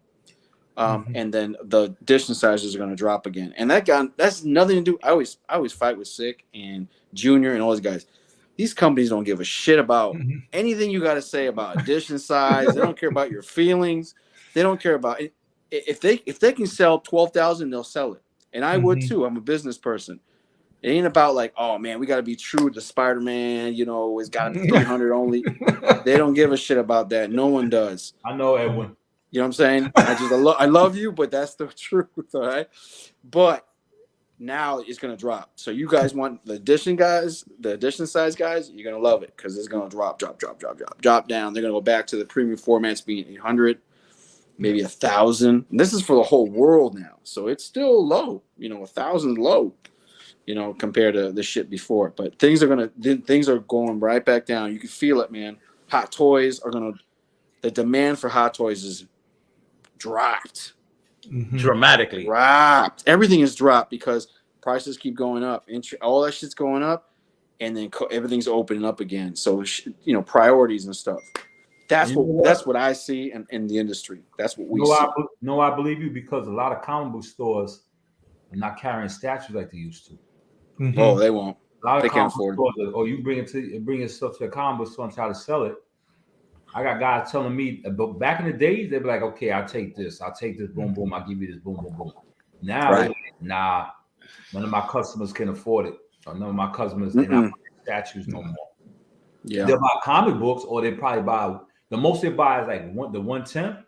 And then the edition sizes are gonna drop again. And that's nothing to do. I always fight with Sick and Junior and all those guys. These companies don't give a shit about anything you got to say about edition size. They don't care about your feelings. They don't care about it. If they can sell 12,000, they'll sell it. And I would too. I'm a business person. It ain't about like, oh man, we got to be true to Spider-Man. You know, it's got to be 300 only. They don't give a shit about that. No one does. I know, Edwin. You know what I'm saying? I love you, but that's the truth. All right. But now it's gonna drop. So you guys want the edition guys, the edition size guys, you're gonna love it because it's gonna drop down. They're gonna go back to the premium formats being 800, maybe 1,000. This is for the whole world now, so it's still low. You know, 1,000 is low. You know, compared to the shit before. But things are going right back down. You can feel it, man. Hot toys are gonna. The demand for Hot Toys is dropped. Dramatically dropped. Everything is dropped because prices keep going up. All that shit's going up, and then everything's opening up again. So you know, priorities and stuff. That's what I see in the industry. That's what we see. I believe you because a lot of comic book stores are not carrying statues like they used to. Oh, they won't. A lot of they can't afford it. Or you bring your stuff to a comic book store and try to sell it. I got guys telling me, but back in the days, they'd be like, okay, I'll take this, boom, boom, I'll give you this, boom, boom, boom. Now, nah, none of my customers can afford it. Or none of my customers, they're not buying statues no more. Yeah. They'll buy comic books, or they probably buy, the most they buy is like the 110.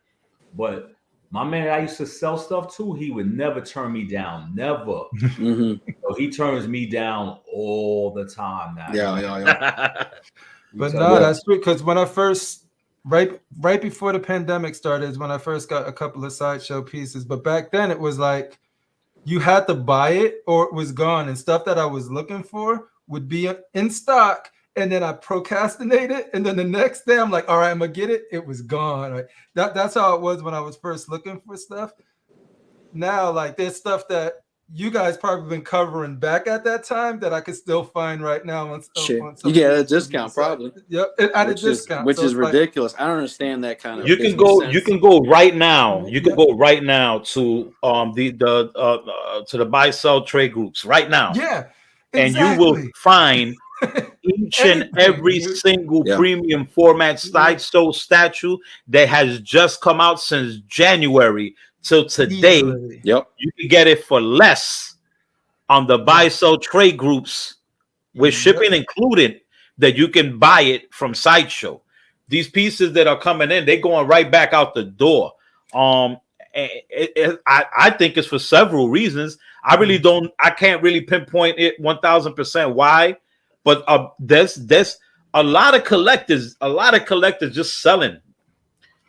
But my man I used to sell stuff to, he would never turn me down, never. So he turns me down all the time now. Yeah. But no, that's true, because when I first, right before the pandemic started is when I first got a couple of Sideshow pieces. But back then it was like you had to buy it or it was gone, and stuff that I was looking for would be in stock, and then I procrastinated, and then the next day I'm like, all right, I'm gonna get it. It was gone. Right? That's how it was when I was first looking for stuff. Now, like, there's stuff that you guys probably been covering back at that time that I could still find right now. On you get a discount, probably. Yep, at a discount, which is ridiculous. I don't understand that kind of. You can go right now. You can go right now to to the buy sell trade groups right now. Yeah, exactly. And you will find each and every single premium format Sideshow statue that has just come out since January till today. Yep, you can get it for less on the buy sell trade groups with shipping included, that you can buy it from Sideshow. These pieces that are coming in, they're going right back out the door. I think it's for several reasons. I can't really pinpoint it 1,000% why, but there's a lot of collectors just selling,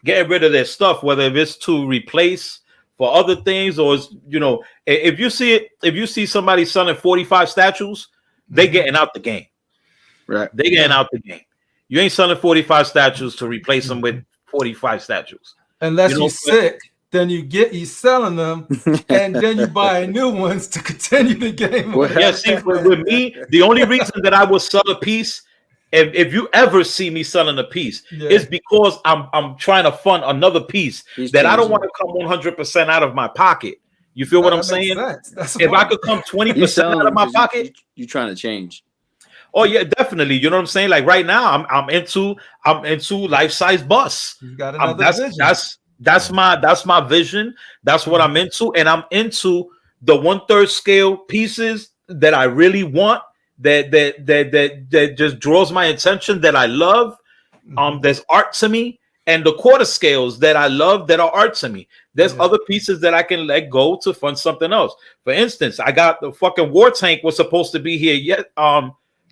getting rid of their stuff, whether it's to replace for other things, or, you know, if you see somebody selling 45 statues, they getting out the game. Right. They getting out the game. You ain't selling 45 statues to replace them with 45 statues. Unless you're sick, then you selling them, and then you buy new ones to continue the game. Yeah, see, with me, the only reason that I will sell a piece, if you ever see me selling a piece, it's because I'm trying to fund another piece that I don't want to come 100% out of my pocket. You feel what I'm saying? If I could come 20% out of my pocket, you're trying to change. Oh yeah, definitely. You know what I'm saying? Like right now, I'm into life-size busts. You got another vision. That's my vision. That's what I'm into, and I'm into the 1/3 scale pieces that I really want. That just draws my attention, that I love. There's art to me, and the 1/4 scales that I love, that are art to me. There's other pieces that I can let go to fund something else. For instance, I got the fucking War Tank was supposed to be here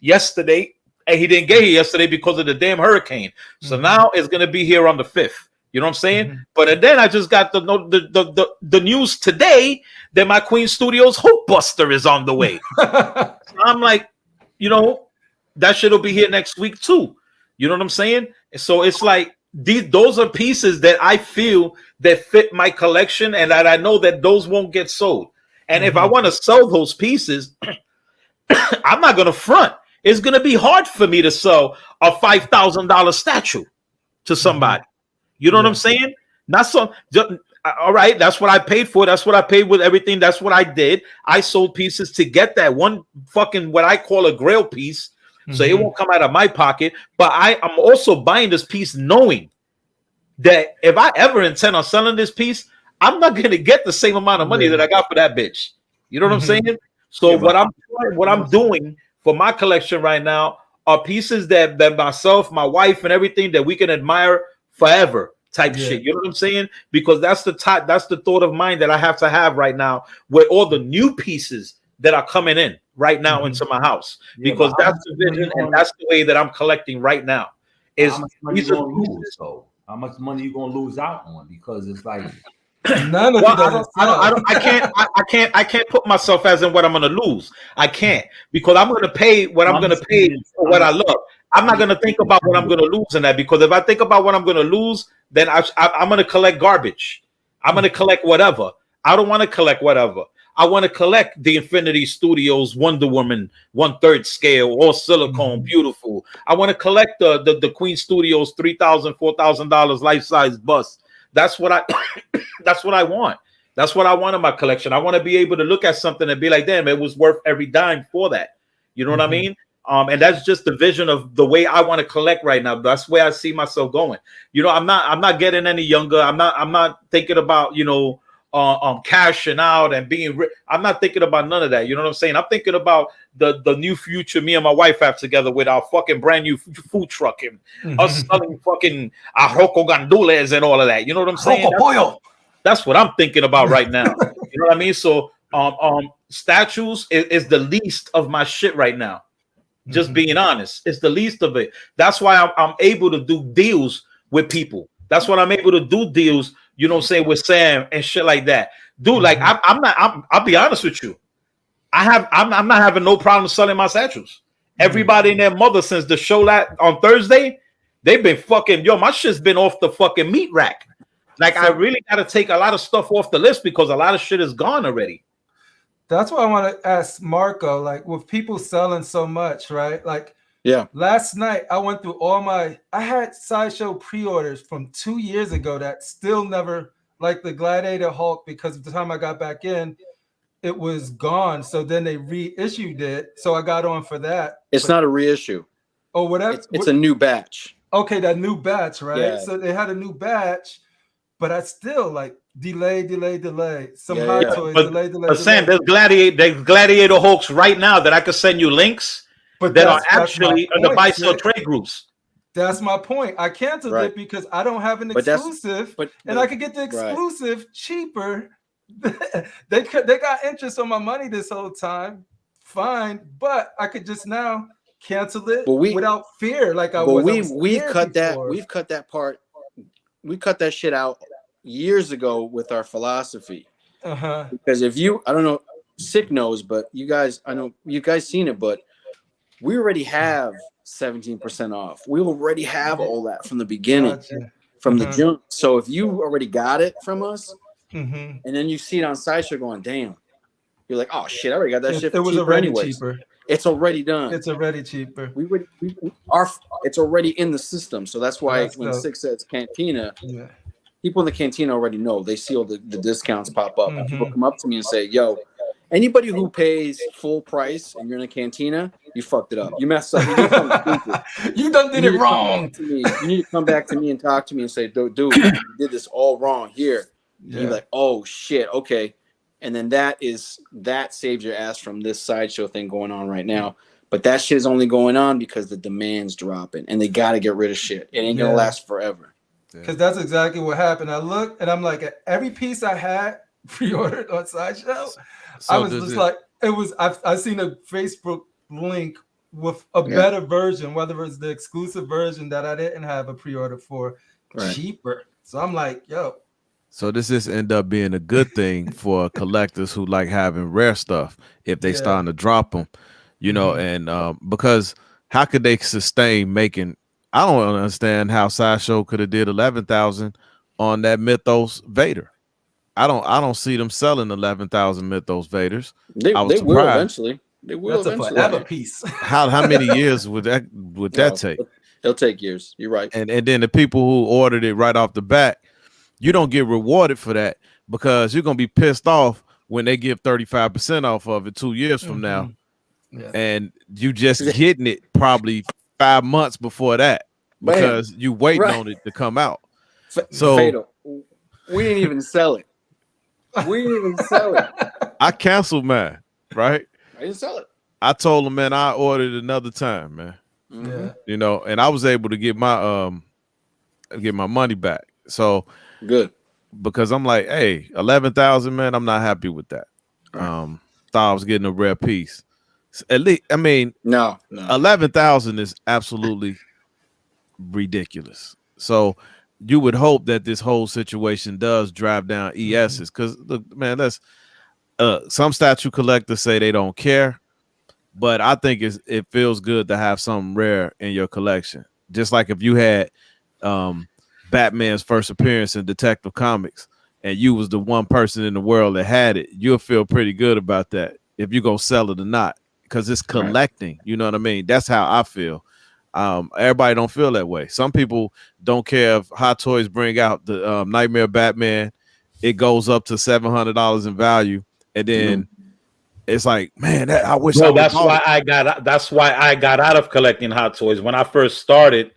yesterday, and he didn't get here yesterday because of the damn hurricane. So now it's gonna be here on the 5th. You know what I'm saying? But then I just got the news today that my Queen Studios Hope Buster is on the way. So I'm like, you know, that shit will be here next week too. You know what I'm saying? So it's like those are pieces that I feel that fit my collection, and that I know that those won't get sold. And if I want to sell those pieces, I'm not gonna front. It's gonna be hard for me to sell a $5,000 statue to somebody. You know what I'm saying? Not so. All right, that's what I paid for. That's what I paid with everything. That's what I did. I sold pieces to get that one fucking what I call a grail piece, so it won't come out of my pocket. But I'm also buying this piece knowing that if I ever intend on selling this piece, I'm not gonna get the same amount of money that I got for that bitch. You know what I'm saying? So what I'm doing for my collection right now are pieces that myself, my wife, and everything that we can admire forever. Type shit, you know what I'm saying? Because that's the thought of mine that I have to have right now with all the new pieces that are coming in right now into my house. Because that's the vision and that's the way that I'm collecting right now. Is how much money you gonna lose? So how much money you gonna lose out on? Because it's like none of I can't put myself as in what I'm gonna lose. I can't, because I'm gonna pay what I'm gonna pay for what I love. I'm not gonna think about what I'm gonna lose in that, because if I think about what I'm gonna lose, then I'm gonna collect garbage. I'm gonna collect whatever. I don't want to collect whatever. I want to collect the Infinity Studios Wonder Woman 1/3 scale, all silicone, beautiful. I want to collect the Queen Studios $3,000, $4,000 life size bust. That's what I that's what I want. That's what I want in my collection. I want to be able to look at something and be like, damn, it was worth every dime for that. You know what I mean? And that's just the vision of the way I want to collect right now. That's where I see myself going. You know, I'm not getting any younger. I'm not thinking about, you know, cashing out and being rich. I'm not thinking about none of that. You know what I'm saying? I'm thinking about the new future me and my wife have together with our fucking brand new food truck and us selling fucking arroco gandules and all of that. You know what I'm saying? That's what I'm thinking about right now. You know what I mean? So statues is the least of my shit right now. Just being honest, it's the least of it. That's why I'm able to do deals with people. That's what I'm able to do deals, you know what I'm saying, with Sam and shit like that. Dude, like I'll be honest with you. I'm not having no problem selling my statues. Everybody and their mother since the show on Thursday, they've been fucking, my shit's been off the fucking meat rack. Like, I really got to take a lot of stuff off the list because a lot of shit is gone already. That's why I want to ask Marco, like, with people selling so much, right? Like, last night I went through I had Sideshow pre-orders from 2 years ago that still never, like the Gladiator Hulk, because of the time I got back in, it was gone. So then they reissued it. So I got on for that. It's not a reissue. Oh, whatever. It's a new batch. Okay, that new batch, right? Yeah. So they had a new batch, but I still like delay. Some hot toys, delay. But Sam, there's Gladiator Hulks right now that I could send you links that are actually in the buy-sell trade groups. That's my point. I canceled it because I don't have an exclusive, and I could get the exclusive cheaper. They got interest on my money this whole time. Fine, but I could just now cancel it without fear. Like we've cut that part. We cut that shit out years ago with our philosophy. Because if I don't know, Sick knows, but I know you guys seen it, but we already have 17% off. We already have all that from the beginning, from the jump. So if you already got it from us, and then you see it on Sideshow going, damn, you're like, oh shit, I already got that shit. It was already cheaper. It's already done. It's already cheaper. It's already in the system. So that's why when Six says Cantina, people in the Cantina already know. They see all the discounts pop up. And people come up to me and say, yo, anybody who pays full price and you're in a Cantina, you fucked it up. You messed up. You done did it wrong. You need to come back to me and talk to me and say, dude, you did this all wrong here. Yeah. You're like, oh shit, okay. And then that saves your ass from this Sideshow thing going on right now. But that shit is only going on because the demand's dropping and they got to get rid of shit. It ain't going to last forever. Because that's exactly what happened. I looked and I'm like, at every piece I had pre-ordered on Sideshow, I was just like, I seen a Facebook link with a better version, whether it's the exclusive version that I didn't have a pre-order for, cheaper. So I'm like, yo. So this just end up being a good thing for collectors who like having rare stuff if they starting to drop them, you know, and because how could they sustain making? I don't understand how Sideshow could have did 11,000 on that Mythos Vader. I don't see them selling 11,000 Mythos Vaders. They I was will surprised. eventually. They will That's a eventually. forever piece. How many years would that take? It'll take years. You're right. And then the people who ordered it right off the bat, you don't get rewarded for that because you're gonna be pissed off when they give 35% off of it 2 years from now. Yeah. And you just getting it probably 5 months before that because you waiting on it to come out. So Fatal. We didn't even sell it. We didn't even sell it. I canceled mine, right? I didn't sell it. I told them, man, I ordered another time, man. Yeah. You know, and I was able to get my money back. So good. Because I'm like, hey, 11,000, man, I'm not happy with that. Thought I was getting a rare piece. At least, I mean, no. 11,000 is absolutely ridiculous. So you would hope that this whole situation does drive down ESs because look, man, that's some statue collectors say they don't care, but I think it feels good to have something rare in your collection. Just like if you had Batman's first appearance in Detective Comics and you was the one person in the world that had it, you'll feel pretty good about that if you're gonna sell it or not, because it's collecting. You know what I mean? That's how I feel. Everybody don't feel that way. Some people don't care if Hot Toys bring out the Nightmare Batman, it goes up to $700 in value, and then it's like, man, I wish. No, that's why I got out of collecting Hot Toys. When I first started,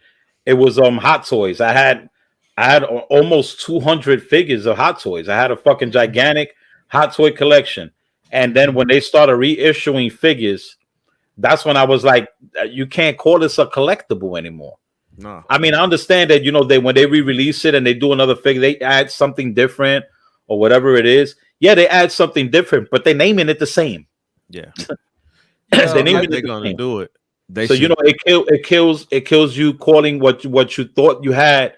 it was Hot Toys. I had almost 200 figures of Hot Toys. I had a fucking gigantic Hot Toy collection. And then when they started reissuing figures, that's when I was like, you can't call this a collectible anymore. No. I mean, I understand that, you know, when they re-release it and they do another figure, they add something different or whatever it is. Yeah, they add something different, but they're naming it the same. Yeah. They're gonna do it. You know, it kills you calling what you thought you had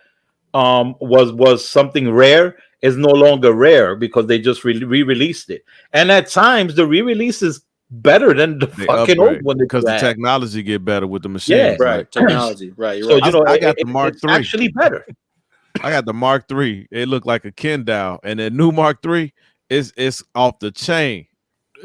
was something rare is no longer rare because they just re-released it. And at times the re-release is better than the fucking old one because the technology get better with the machine. Yeah, right. Technology, right. You're so right. you know, I got the Mark III. Actually better. I got the Mark III. It looked like a Ken doll, and the new Mark III is off the chain.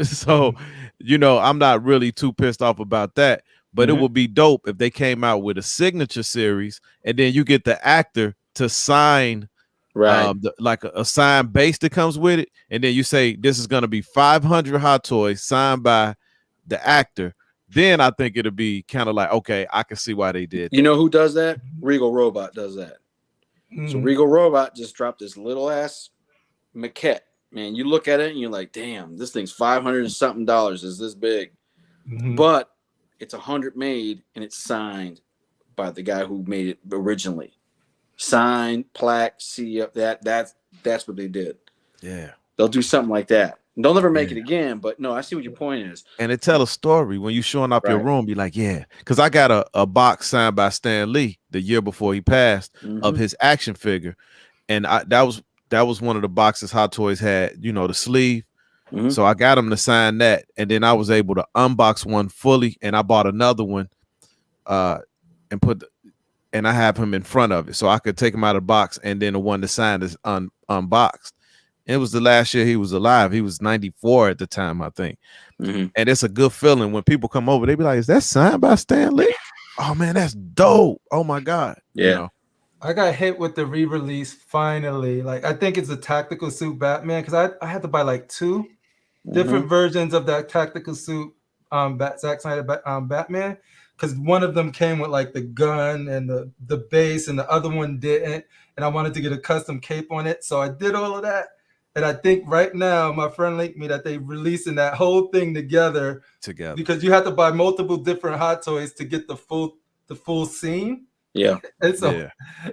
So, you know, I'm not really too pissed off about that. But it would be dope if they came out with a signature series, and then you get the actor to sign, like a signed base that comes with it, and then you say this is going to be 500 Hot Toys signed by the actor. Then I think it'll be kind of like, okay, I can see why they did. You know who does that? Regal Robot does that. So Regal Robot just dropped this little ass maquette. Man, you look at it and you're like, damn, this thing's $500 and something. Is this big? But it's 100 made and it's signed by the guy who made it originally. Signed, plaque, CEO. That's what they did. Yeah, they'll do something like that. They'll never make it again. But no, I see what your point is. And it tell a story when you showing up your room. Be like, yeah, because I got a box signed by Stan Lee the year before he passed of his action figure, and that was one of the boxes Hot Toys had. You know, the sleeve. So I got him to sign that, and then I was able to unbox one fully, and I bought another one, and I have him in front of it, so I could take him out of the box, and then the one to sign is unboxed. It was the last year he was alive. He was 94 at the time, I think. And it's a good feeling when people come over. They be like, "Is that signed by Stan Lee?" Oh man, that's dope! Oh my god, yeah. You know? I got hit with the re-release finally. Like I think it's a tactical suit Batman because I had to buy like two different versions of that tactical suit Zack Snyder Batman, because one of them came with like the gun and the base and the other one didn't, and I wanted to get a custom cape on it, so I did all of that. And I think right now my friend linked me that they releasing that whole thing together because you have to buy multiple different Hot Toys to get the full scene. Yeah. And so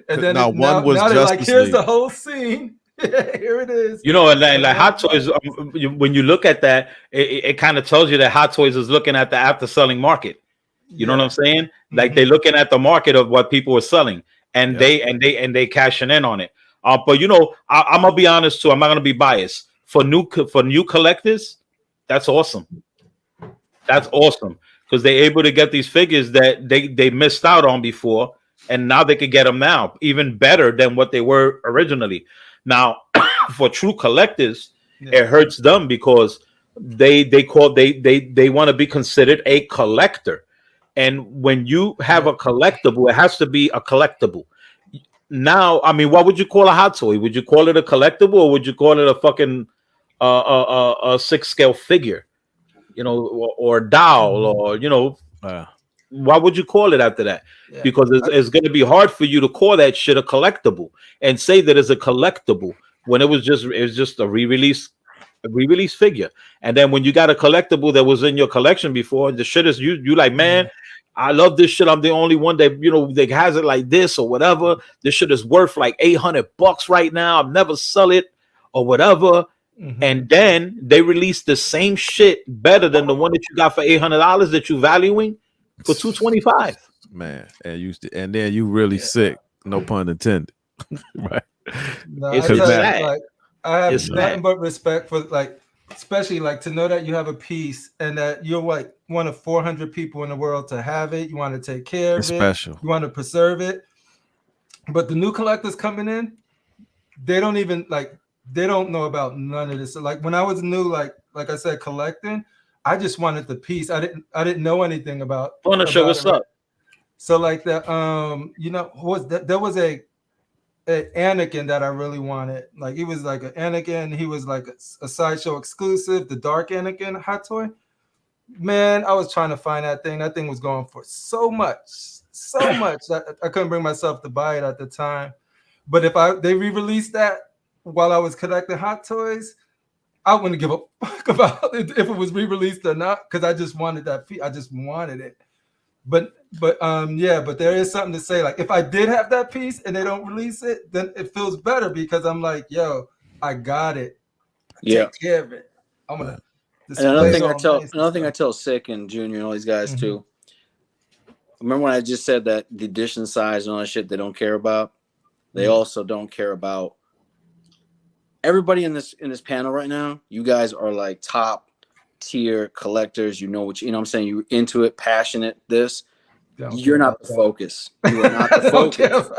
and then now they're like, here's the whole scene. Here it is. You know, and like Hot Toys, when you look at that, it kind of tells you that Hot Toys is looking at the after selling market. You know what I'm saying? Like they're looking at the market of what people are selling, and they cashing in on it. But you know, I'm gonna be honest too. I'm not gonna be biased. For new collectors, that's awesome. That's awesome because they're able to get these figures that they missed out on before, and now they can get them now, even better than what they were originally. Now, for true collectors, it hurts them because they want to be considered a collector. And when you have a collectible, it has to be a collectible. Now, I mean, what would you call a hot toy? Would you call it a collectible, or would you call it a fucking a 6-scale figure, you know, or a doll, or you know, what would you call it after that? Yeah. Because it's going to be hard for you to call that shit a collectible and say that it's a collectible when it was just a re-release figure. And then when you got a collectible that was in your collection before, the shit is you like, man, I love this shit. I'm the only one that, you know, that has it like this or whatever. This shit is worth like $800 right now. I'll never sell it or whatever. And then they release the same shit better than the one that you got for $800 that you valuing for $225. Man, and then you really sick. No pun intended. Right? No, it's sad. Like, I have nothing but respect for, like, especially like to know that you have a piece and that you're like one of 400 people in the world to have it. You want to take care of it. Special. You want to preserve it. But the new collectors coming in, they don't even like. They don't know about none of this. So like when I was new, like I said, collecting, I just wanted the piece. I didn't know anything about. I want to show what's up. So like that, you know, there was a Anakin that I really wanted. Like he was like an Anakin. He was like a Sideshow exclusive, the Dark Anakin hot toy. Man, I was trying to find that thing. That thing was going for so much that I couldn't bring myself to buy it at the time. But if they re-released that while I was collecting hot toys, I wouldn't give a fuck about it if it was re-released or not, because I just wanted that piece. I just wanted it. But there is something to say. Like if I did have that piece and they don't release it, then it feels better because I'm like, yo, I got it. Take care of it. I'm gonna. And another thing I tell Sick and Junior and all these guys too. Remember when I just said that the edition size and all that shit they don't care about? They also don't care about everybody in this panel right now. You guys are like top tier collectors. You know what you know what I'm saying? You're into it, passionate, this. You're not the focus. You are not the focus.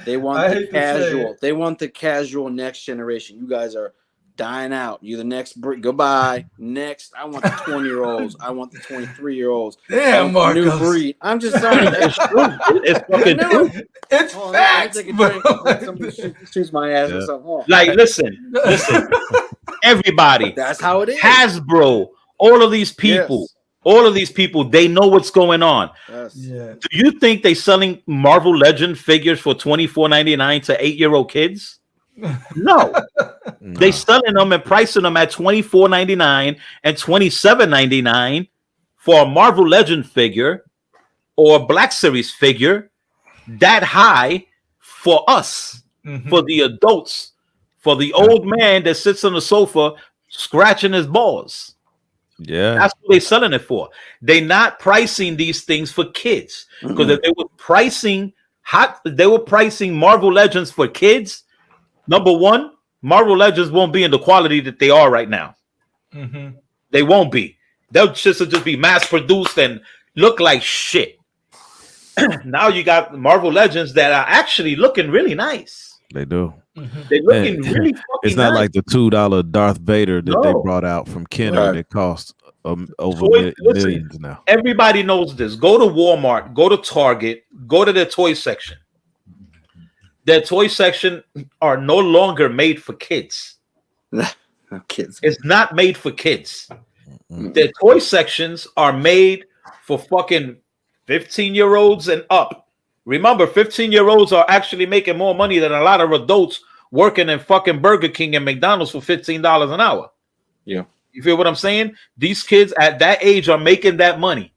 They want the casual. They want the casual next generation. You guys are dying out. You're the next goodbye. Next, I want the 20-year-olds. I want the 23-year-olds. Damn, Marcos. New breed. I'm just sorry. That's true. It's fucking true. It's facts, bro. Somebody shoots my ass or something. Like, listen. Everybody. That's how it is. Hasbro. All of these people. All of these people, they know what's going on. Yes. Yeah. Do you think they're selling Marvel Legend figures for $24.99 to 8-year-old kids? No. They selling them and pricing them at $24.99 and $27.99 for a Marvel Legend figure or a Black Series figure that high for us, for the adults, for the old man that sits on the sofa scratching his balls. Yeah, that's what they're selling it for. They're not pricing these things for kids, because if they were pricing Marvel Legends for kids, number one, Marvel Legends won't be in the quality that they are right now. They won't be. They'll just be mass produced and look like shit. Now you got Marvel Legends that are actually looking really nice. They do. They're looking really fucking It's not nice. like the $2 Darth Vader that they brought out from Kenner that cost over millions now. Everybody knows this. Go to Walmart, go to Target, go to their toy section. Their toy section are no longer made for kids. Kids. It's not made for kids. Their toy sections are made for fucking 15-year-olds and up. Remember, 15-year-olds are actually making more money than a lot of adults working in fucking Burger King and McDonald's for $15 an hour. Yeah. You feel what I'm saying? These kids at that age are making that money.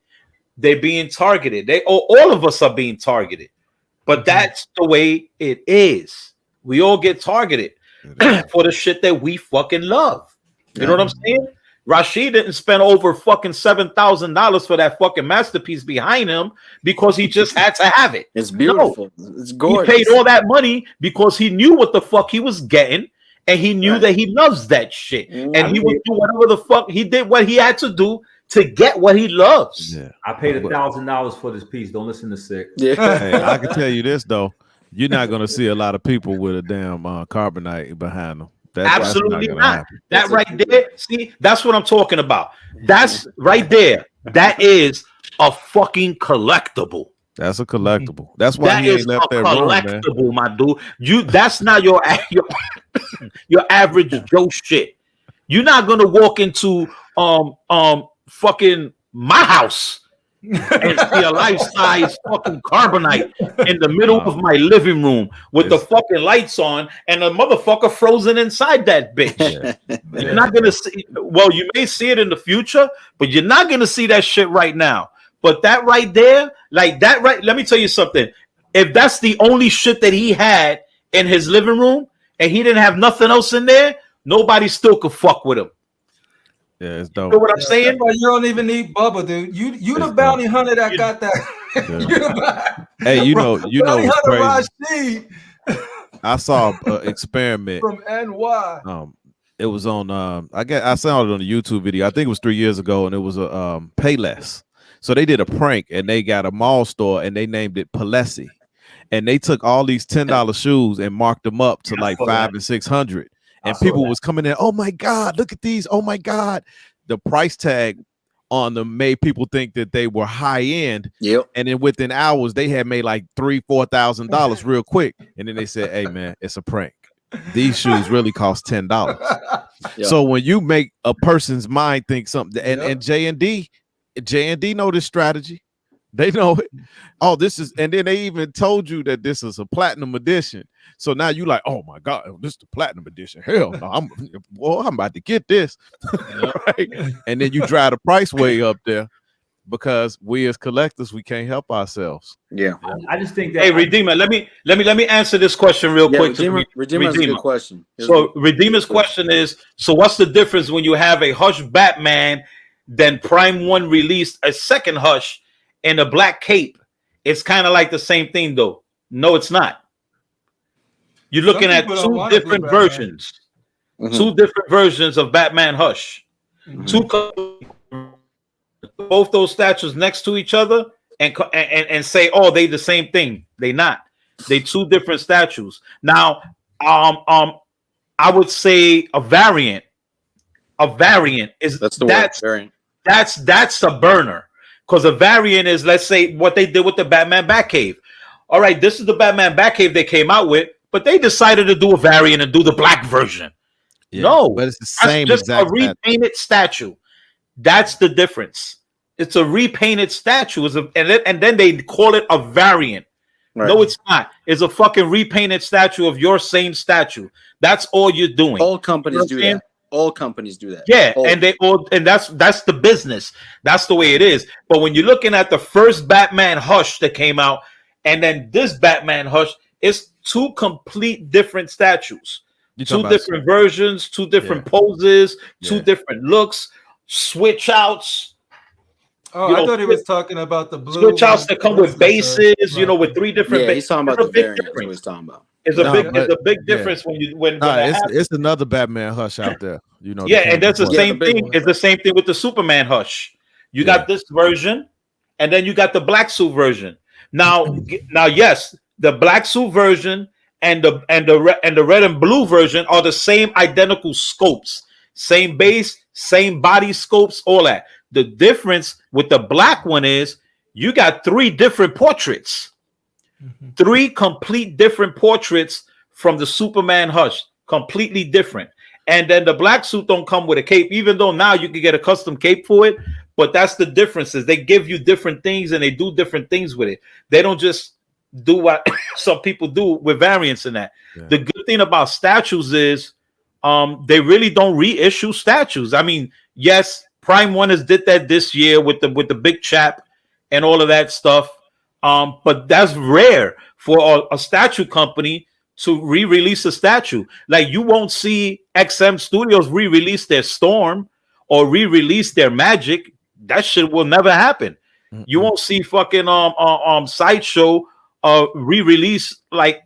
They're being targeted. All of us are being targeted. But that's the way it is. We all get targeted for the shit that we fucking love. You know what I'm saying? Rashid didn't spend over fucking $7,000 for that fucking masterpiece behind him because he just had to have it. It's beautiful. No. It's gorgeous. He paid all that money because he knew what the fuck he was getting, and he knew that he loves that shit. And he would do whatever the fuck he did, what he had to do to get what he loves. Yeah. I paid $1,000 for this piece. Don't listen to Sick. Yeah. Hey, I can tell you this though, you're not gonna see a lot of people with a damn carbonite behind them. Absolutely that's not. That right there, see, that's what I'm talking about. That's right there. That is a fucking collectible. That's a collectible. That's why That he is ain't left a that room, man. collectible, my dude. That's not your average Joe shit. You're not gonna walk into fucking my house and see a life-size fucking carbonite in the middle of my living room with the fucking lights on and a motherfucker frozen inside that bitch. Yeah. You're not gonna see. Well, you may see it in the future, but you're not gonna see that shit right now. But that right there, like that right. Let me tell you something. If that's the only shit that he had in his living room and he didn't have nothing else in there, nobody still could fuck with him. Yeah, it's You dope. know what I'm saying? Well, you don't even need Bubba, dude. You the bounty hunter that got that. Hey, you know bounty what's hunter crazy? Rashid I saw an experiment. from NY. It was on I saw it on a YouTube video. I think it was 3 years ago, and it was a Payless. So they did a prank and they got a mall store and they named it Palesi. And they took all these $10 shoes and marked them up to like $500 and $600. And people was coming in, oh my God, look at these. Oh my God. The price tag on them made people think that they were high end. Yep. And then within hours, they had made like $3,000-$4,000 real quick. And then they said, hey man, it's a prank. These shoes really cost $10. Yep. So when you make a person's mind think something, and J&D know this strategy. They know it. Oh, this is, and then they even told you that this is a platinum edition. So now you like, oh my God, this is the platinum edition. Hell no, I'm about to get this. Right? And then you drive the price way up there because we as collectors, we can't help ourselves. Yeah. I just think that. Hey, Redeemer, let me answer this question real quick. Redeemer's a good question. So Redeemer's question is, so what's the difference when you have a Hush Batman, then Prime One released a second Hush and a black cape? It's kind of like the same thing though. No, it's not. You're looking at two different versions. Two different versions of Batman Hush. Both those statues next to each other and say, oh, they the same thing. They not. They two different statues. Now, I would say a variant. A variant is that's the word, variant. That's a burner. Because a variant is, let's say, what they did with the Batman Batcave. All right, this is the Batman Batcave they came out with, but they decided to do a variant and do the black version. Yeah, no, but it's the same just exact a repainted statue. That's the difference. It's a repainted statue, and then they call it a variant. Right. No, it's not. It's a fucking repainted statue of your same statue. That's all you're doing. All companies do that. All companies do that. Yeah, and that's the business. That's the way it is. But when you're looking at the first Batman Hush that came out, and then this Batman Hush, it's two complete different statues. Two different versions, two different poses, two different looks, switch outs. Oh, I thought he was talking about the blue switch outs that come with bases, with three different. Yeah, he's talking about the variant. That's what he's talking about. It's a big difference when it's another Batman Hush out there. Yeah, and that's the same thing. It's the same thing with the Superman Hush. You got this version, and then you got the black suit version. Now, yes, the black suit version and the red and blue version are the same identical scopes, same base, same body scopes, all that. The difference with the black one is you got three different portraits, three complete different portraits from the Superman Hush, completely different. And then the black suit don't come with a cape, even though now you can get a custom cape for it. But that's the difference, is they give you different things and they do different things with it. They don't just do what some people do with variants in that. Yeah. The good thing about statues is they really don't reissue statues. I mean, yes, Prime One has did that this year with the big chap and all of that stuff. But that's rare for a statue company to re-release a statue. Like, you won't see XM Studios re-release their Storm or re-release their Magic. That shit will never happen. Mm-hmm. You won't see fucking Sideshow re-release like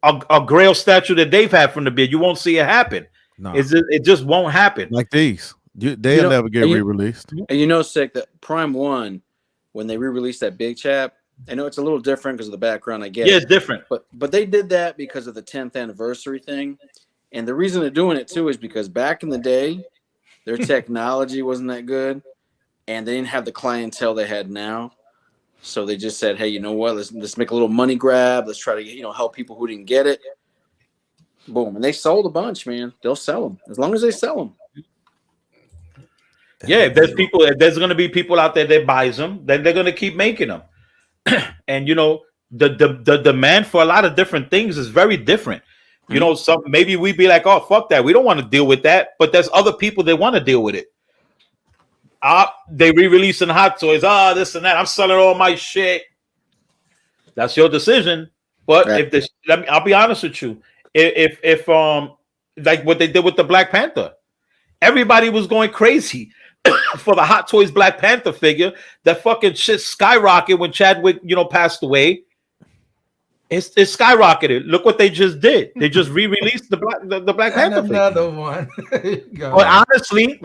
a Grail statue that they've had from the bid. You won't see it happen. No. It just won't happen. Like these. They'll never get re-released. And Sick, that Prime 1, when they re-released that Big Chap, I know it's a little different because of the background, I guess. Yeah, it's different. But they did that because of the 10th anniversary thing. And the reason they're doing it, too, is because back in the day, their technology wasn't that good, and they didn't have the clientele they had now. So they just said, hey, you know what? Let's make a little money grab. Let's try to help people who didn't get it. Boom. And they sold a bunch, man. They'll sell them as long as they sell them. Yeah, if there's going to be people out there that buys them, then they're going to keep making them. And the demand for a lot of different things is very different. Maybe we'd be like, oh, fuck that, we don't want to deal with that, but there's other people that want to deal with it. They re-releasing Hot Toys, this and that, I'm selling all my shit. That's your decision. But right. I'll be honest with you, if like what they did with the Black Panther, everybody was going crazy for the Hot Toys Black Panther figure. That fucking shit skyrocketed when Chadwick, passed away. It's skyrocketed. Look what they just did. They just re-released the Black Panther figure. Another one. But honestly,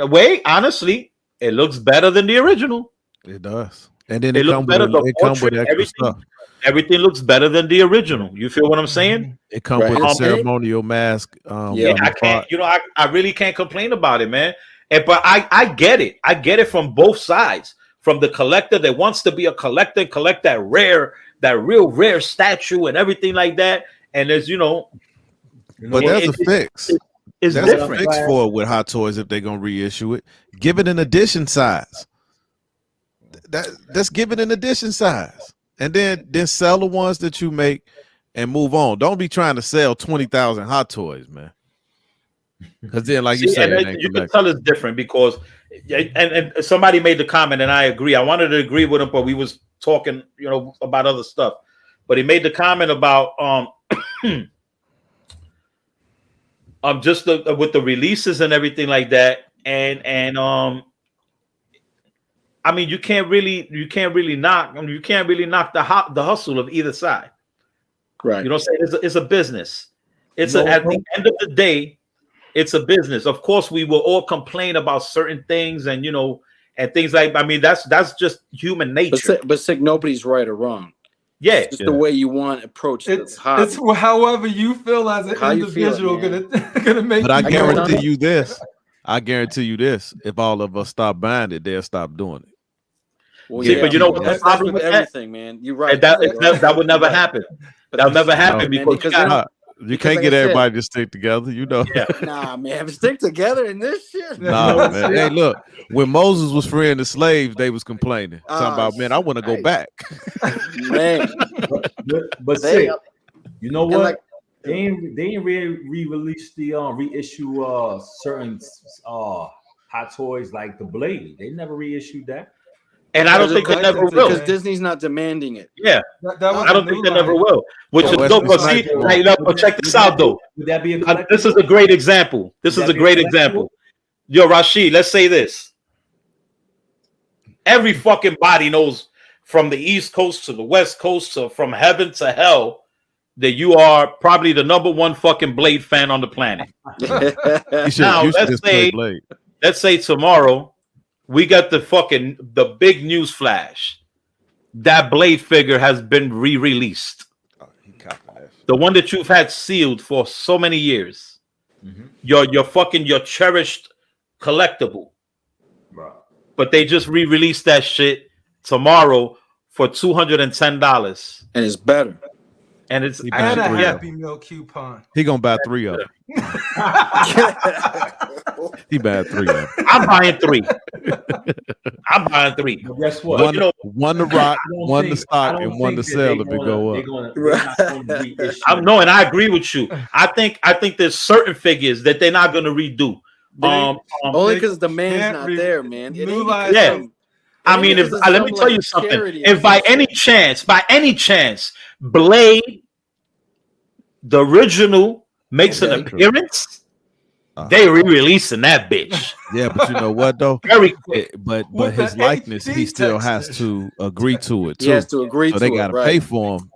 it looks better than the original. It does. And then it comes with extra stuff. Everything looks better than the original. You feel what I'm saying? It comes with a ceremonial mask. I can't. I really can't complain about it, man. But I get it. I get it from both sides. From the collector that wants to be a collector and collect that real rare statue and everything like that. And there's, but there's a fix. It's there's different. a fix for it with Hot Toys if they're gonna reissue it. Give it an edition size. Let's give it an edition size, and then sell the ones that you make and move on. Don't be trying to sell 20,000 Hot Toys, man. Because then, like you said, you can tell it's different because, and somebody made the comment, and I agree. I wanted to agree with him, but we was talking, about other stuff. But he made the comment about just with the releases and everything like that, and I mean, you can't really knock the hustle of either side, right? You know what I'm saying? It's a business. At the end of the day, it's a business. Of course, we will all complain about certain things, and and things like. I mean, that's just human nature. But Sick, nobody's right or wrong. Yeah, it's just the way you want to approach it. It's however you feel as an individual gonna make. But I guarantee you this. If all of us stop buying it, they'll stop doing it. Well, but that's problem with everything, man. You're right. That would never happen. That'll never happen because you can't get everybody to stick together, Yeah. Nah, man, stick together in this shit. Nah, man. Hey, look, when Moses was freeing the slaves, they was complaining. Talking about, man, I want to go back. Man. But Sick, you know what? They ain't re-release the reissue certain Hot Toys like the Blade. They never reissued that. And I don't think they never will because Disney's not demanding it. Yeah, I don't think they never will. Which is dope. But see, check this out though. Would that be this is a great example. Yo, Rashid, let's say this. Every fucking body knows from the East Coast to the West Coast, to from heaven to hell, that you are probably the number one fucking Blade fan on the planet. Let's say tomorrow we got the big news flash. That Blade figure has been re-released. The one that you've had sealed for so many years. Mm-hmm. Your cherished collectible. Bro. But they just re-released that shit tomorrow for $210. And it's better. And it's a Happy Meal coupon. He gonna buy 3 of them. He buying 3 of them. I'm buying 3. Well, guess what? One to rock, one to stock, and one to sell if it go up. No, and I agree with you. I think there's certain figures that they're not gonna redo. Only because the man's not there, man. I mean, let me tell you something. If by any chance, Blade, the original, makes an appearance, they re-releasing that bitch. Yeah, but you know what though? Very quick. But his likeness, he still has to agree to it too. He has to agree to it. So they gotta pay for him.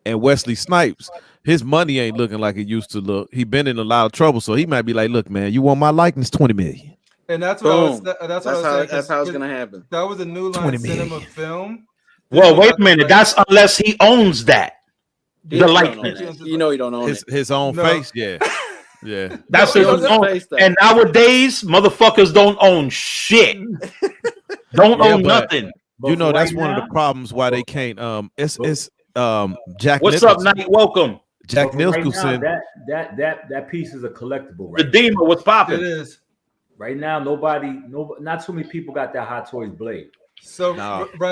And Wesley Snipes, his money ain't looking like it used to look. He been in a lot of trouble, so he might be like, "Look, man, you want my likeness? $20 million." And that's what I was. Boom. That's what I was saying. That's how it's gonna happen. That was a New Line Cinema film. Well, wait a minute. That's unless he owns that. The likeness. You know he don't own his own face. Yeah. Yeah. That's his own. And nowadays, motherfuckers don't own shit. Don't own nothing. You know, that's one of the problems why they can't. It's Jack. What's up, Knight? Welcome. Jack Nicholson. That piece is a collectible. Right Redeemer, what's popping? It is. Right now, not too many people got that Hot Toys blade. So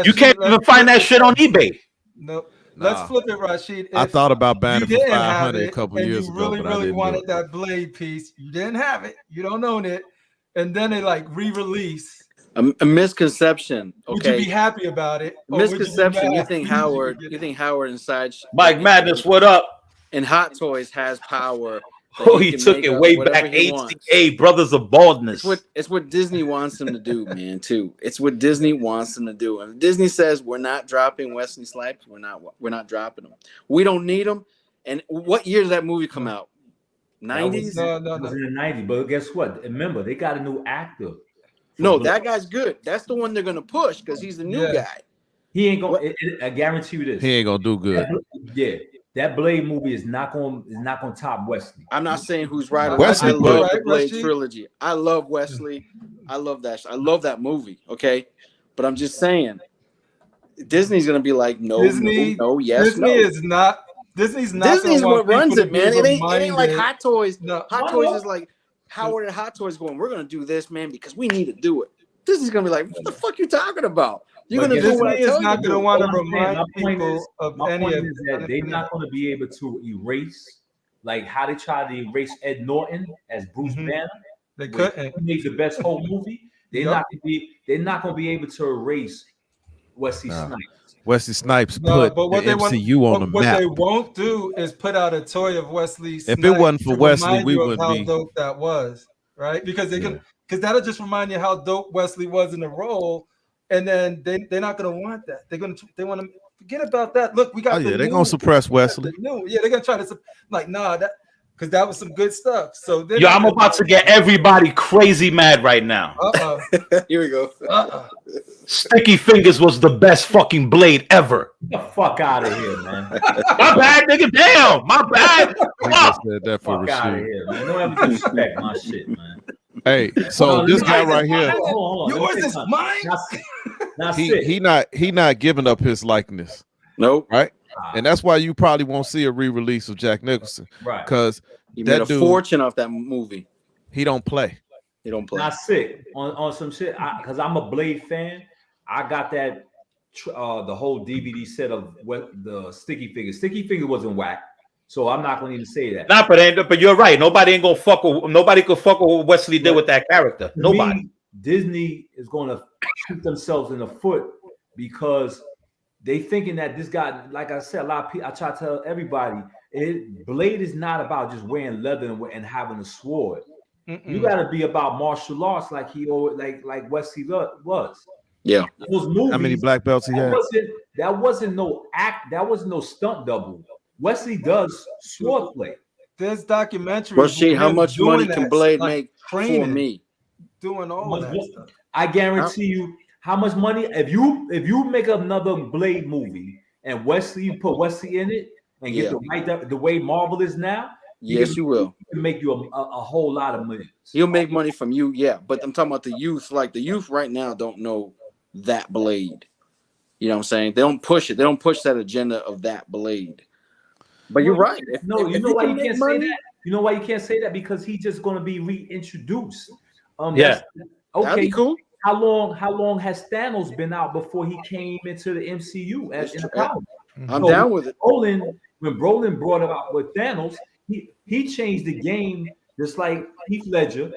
you can't even find that shit on eBay. No. Let's flip it, Rashid. I thought about buying it for 500 a couple and years you ago, really, but I didn't wanted that blade piece. You didn't have it. You don't own it, and then they like re-release. A misconception. Okay. Would you be happy about it? Misconception. You think Howard inside Mike Madness? What up? And Hot Toys has power. Oh, he took it way back. HCA, Brothers of Baldness. It's what Disney wants him to do, man. Too. It's what Disney wants him to do. And if Disney says we're not dropping Wesley Snipes, we're not dropping them. We don't need them. And what year did that movie come out? 90s? No. It was in the 90s. But guess what? Remember, they got a new actor. No, that guy's good. That's the one they're gonna push because he's the new guy. He ain't gonna. I guarantee you this. He ain't gonna do good. Yeah. That Blade movie is not going top Wesley. I'm not saying who's right or Wesley, I love the Blade trilogy. I love Wesley. I love that. I love that movie. Okay, but I'm just saying, Disney's gonna be like, no, Disney, no, yes, Disney no. is not. Disney's what runs it, man. It ain't like Hot Toys. No. Hot Toys is like Howard and Hot Toys going. We're gonna do this, man, because we need to do it. Disney's gonna be like, what the fuck you talking about? You're gonna do what I tell you. Not gonna want to remind people of any of that. They're not gonna be able to erase like how they tried to erase Ed Norton as Bruce Banner. They couldn't. He made the best whole movie. They're not gonna be able to erase Wesley Snipes. Wesley Snipes put the MCU on the map. What they won't do is put out a toy of Wesley Snipes. If it wasn't for Wesley, we wouldn't how be. Dope that was, right? Because that'll just remind you how dope Wesley was in the role. And then they're not gonna want that. They want to forget about that. Look, we got. They're gonna suppress Wesley. They're gonna try to because that was some good stuff. So I'm about to get everybody crazy mad right now. Here we go. Sticky Fingers was the best fucking blade ever. Get the fuck out of here, man. My bad, nigga. Damn, my bad. Said that for fuck out of here, man. Don't ever respect my shit, man. Hey, so this guy right here, yours is mine. He not giving up his likeness. Nope. Right, and that's why you probably won't see a re-release of Jack Nicholson, right? Because he made a fortune off that movie. He don't play. He don't play. Not sick on some shit. Because I'm a Blade fan. I got that the whole DVD set of the Sticky Fingers. Sticky Fingers wasn't whack. So I'm not going to even say that. Nah, but you're right. Nobody could fuck with what Wesley did with that character. Nobody. Disney is going to shoot themselves in the foot because they thinking that this guy, like I said, a lot of people. I try to tell everybody, Blade is not about just wearing leather and having a sword. You got to be about martial arts, like he always, like Wesley was. Yeah. Those movies. How many black belts he had? That wasn't no act. That wasn't no stunt double. Wesley does sword play. There's documentaries. Well, how much money can Blade make for me? Doing all that stuff. I guarantee you, how much money if you make another Blade movie and you put Wesley in it and get the way Marvel is now. Yes, you will. He can make you a whole lot of money. He'll make money from you, yeah. But I'm talking about the youth. Like the youth right now don't know that Blade. You know what I'm saying? They don't push it. They don't push that agenda of that Blade. But you're right. You know why you can't say that? You know why you can't say that? Because he's just going to be reintroduced. Yeah. Okay. That'd be cool. How long has Thanos been out before he came into the MCU in the comic? I'm down with it. When Brolin brought it out with Thanos, he changed the game just like Heath Ledger.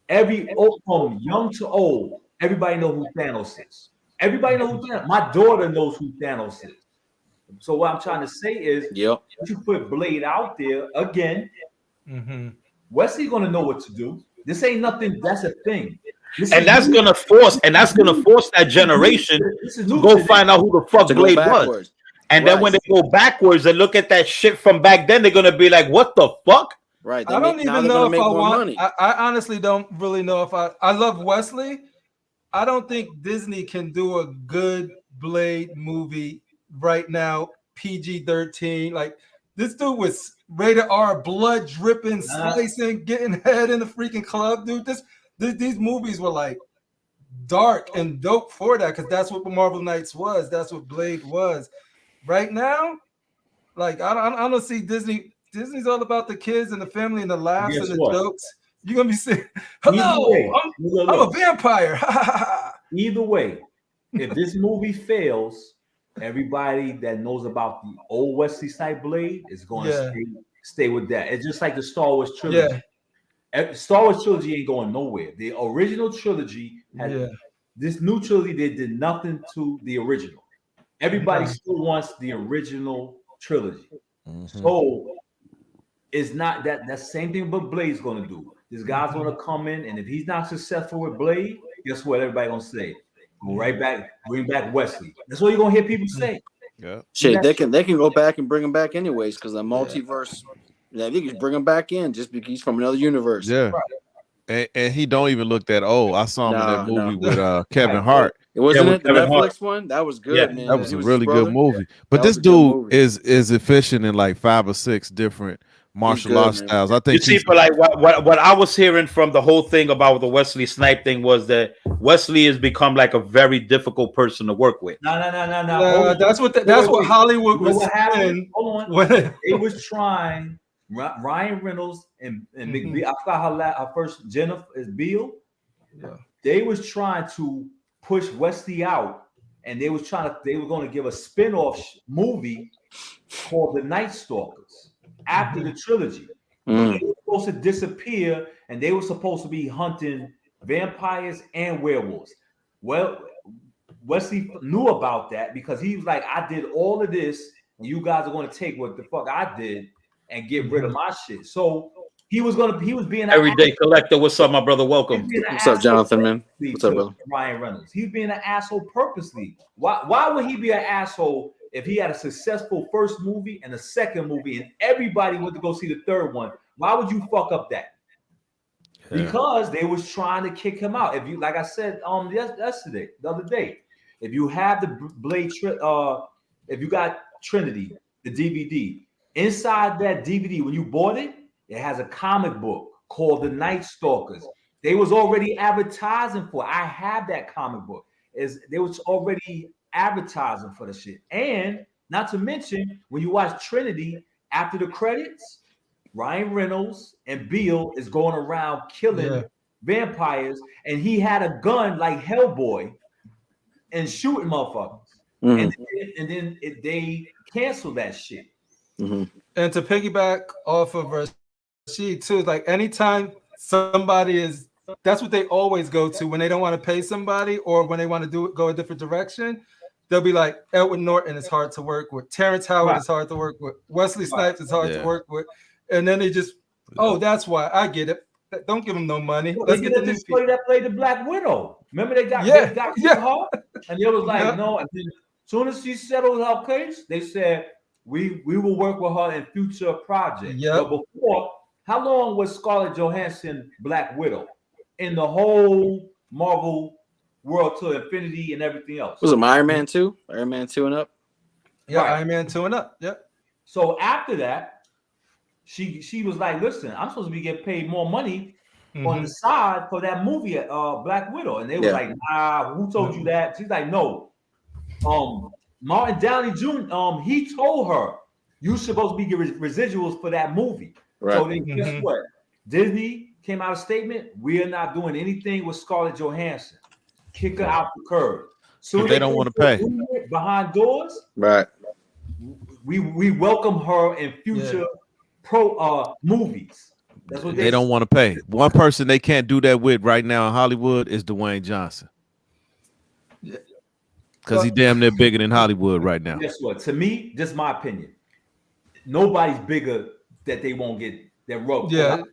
From young to old, everybody knows who Thanos is. Everybody knows who Thanos is. My daughter knows who Thanos is. So what I'm trying to say is, you put Blade out there again. Wesley gonna know what to do. This ain't nothing. That's a thing. That's gonna force that generation to go find out who the fuck Blade was. And then when they go backwards and look at that shit from back then, they're gonna be like, "What the fuck?" Right. I don't now even they're know gonna if make I more want. money. I honestly don't really know if I love Wesley. I don't think Disney can do a good Blade movie right now. PG-13. Like this dude was rated R, blood dripping, slicing, getting head in the freaking club, dude. These movies were like dark and dope for that because that's what Marvel Knights was. That's what Blade was. Right now, like I don't see Disney. Disney's all about the kids and the family and the laughs Guess and the what? jokes. You're gonna be saying, Either way, "Hello, I'm a vampire." Either way, if this movie fails, everybody that knows about the old Wesley Snipes Blade is going to stay with that. It's just like the Star Wars trilogy. Star Wars trilogy ain't going nowhere. The original trilogy had this new trilogy. They did nothing to the original. Everybody still wants the original trilogy. So it's not that same thing. But Blade's going to do. This guy's going to come in, and if he's not successful with Blade, guess what? Everybody going to say, go right back, bring back Wesley. That's what you're going to hear people say. Yeah. Shit, they can go back and bring him back anyways because the multiverse. Yeah, they can bring him back in just because he's from another universe. Yeah. And he don't even look that old. I saw him in that movie with Kevin Hart. It wasn't the Netflix one. That was good, man. That was a really good movie. But this dude is efficient in like 5 or 6 different martial arts styles. I think you see, but like what I was hearing from the whole thing about the Wesley Snipes thing was that Wesley has become like a very difficult person to work with. No. That's what Hollywood was saying. Hold on. They was trying. Ryan Reynolds and McBeal. I forgot her first Jennifer is Beal. Yeah. They was trying to push Wesley out, and they were going to give a spin-off movie called The Night Stalkers after the trilogy. They were supposed to disappear, and they were supposed to be hunting vampires and werewolves. Well, Wesley knew about that because he was like, I did all of this, and you guys are going to take what the fuck I did and get rid of my shit. So he was being everyday collector. What's up, my brother? Welcome. What's up, Jonathan, man? What's up, brother? Ryan Reynolds. He's being an asshole purposely. Why would he be an asshole if he had a successful first movie and a second movie and everybody went to go see the third one? Why would you fuck up that? Yeah. Because they was trying to kick him out. If you, like I said, the other day, if you have the Blade, if you got Trinity, the DVD. Inside that DVD, when you bought it, it has a comic book called The Night Stalkers. They was already advertising for it. I have that comic book. They was already advertising for the shit. And not to mention, when you watch Trinity, after the credits, Ryan Reynolds and Beal is going around killing vampires, and he had a gun like Hellboy and shooting motherfuckers. And then they canceled that shit. And to piggyback off of Rashid too, like anytime somebody is, that's what they always go to when they don't want to pay somebody or when they want to go a different direction. They'll be like, Edward Norton is hard to work with, Terrence Howard is hard to work with, Wesley Snipes is hard to work with, and then they just, that's why I get it. Don't give them no money. Let's get the new people that played the Black Widow. Remember they got her, and it was like no. And then as soon as she settled her case, they said. We will work with her in future projects. But before, how long was Scarlett Johansson Black Widow in the whole Marvel world to Infinity and everything else? Was it Iron Man 2? Iron Man 2 and up? Yeah, right. Iron Man 2 and up. Yeah. So after that, she was like, listen, I'm supposed to be getting paid more money on the side for that movie, Black Widow. And they was like, nah, who told you that? She's like, no. Martin Downey Jr., he told her, you're supposed to be getting residuals for that movie. Right. So then guess what? Disney came out a statement, we are not doing anything with Scarlett Johansson. Kick her out the curb. So they don't want to pay. Behind doors, right? We welcome her in future movies. That's what they don't want to pay. One person they can't do that with right now in Hollywood is Dwayne Johnson. Because he's damn near bigger than Hollywood right now. Guess what? To me, just my opinion. Nobody's bigger that they won't get that rope. Yeah.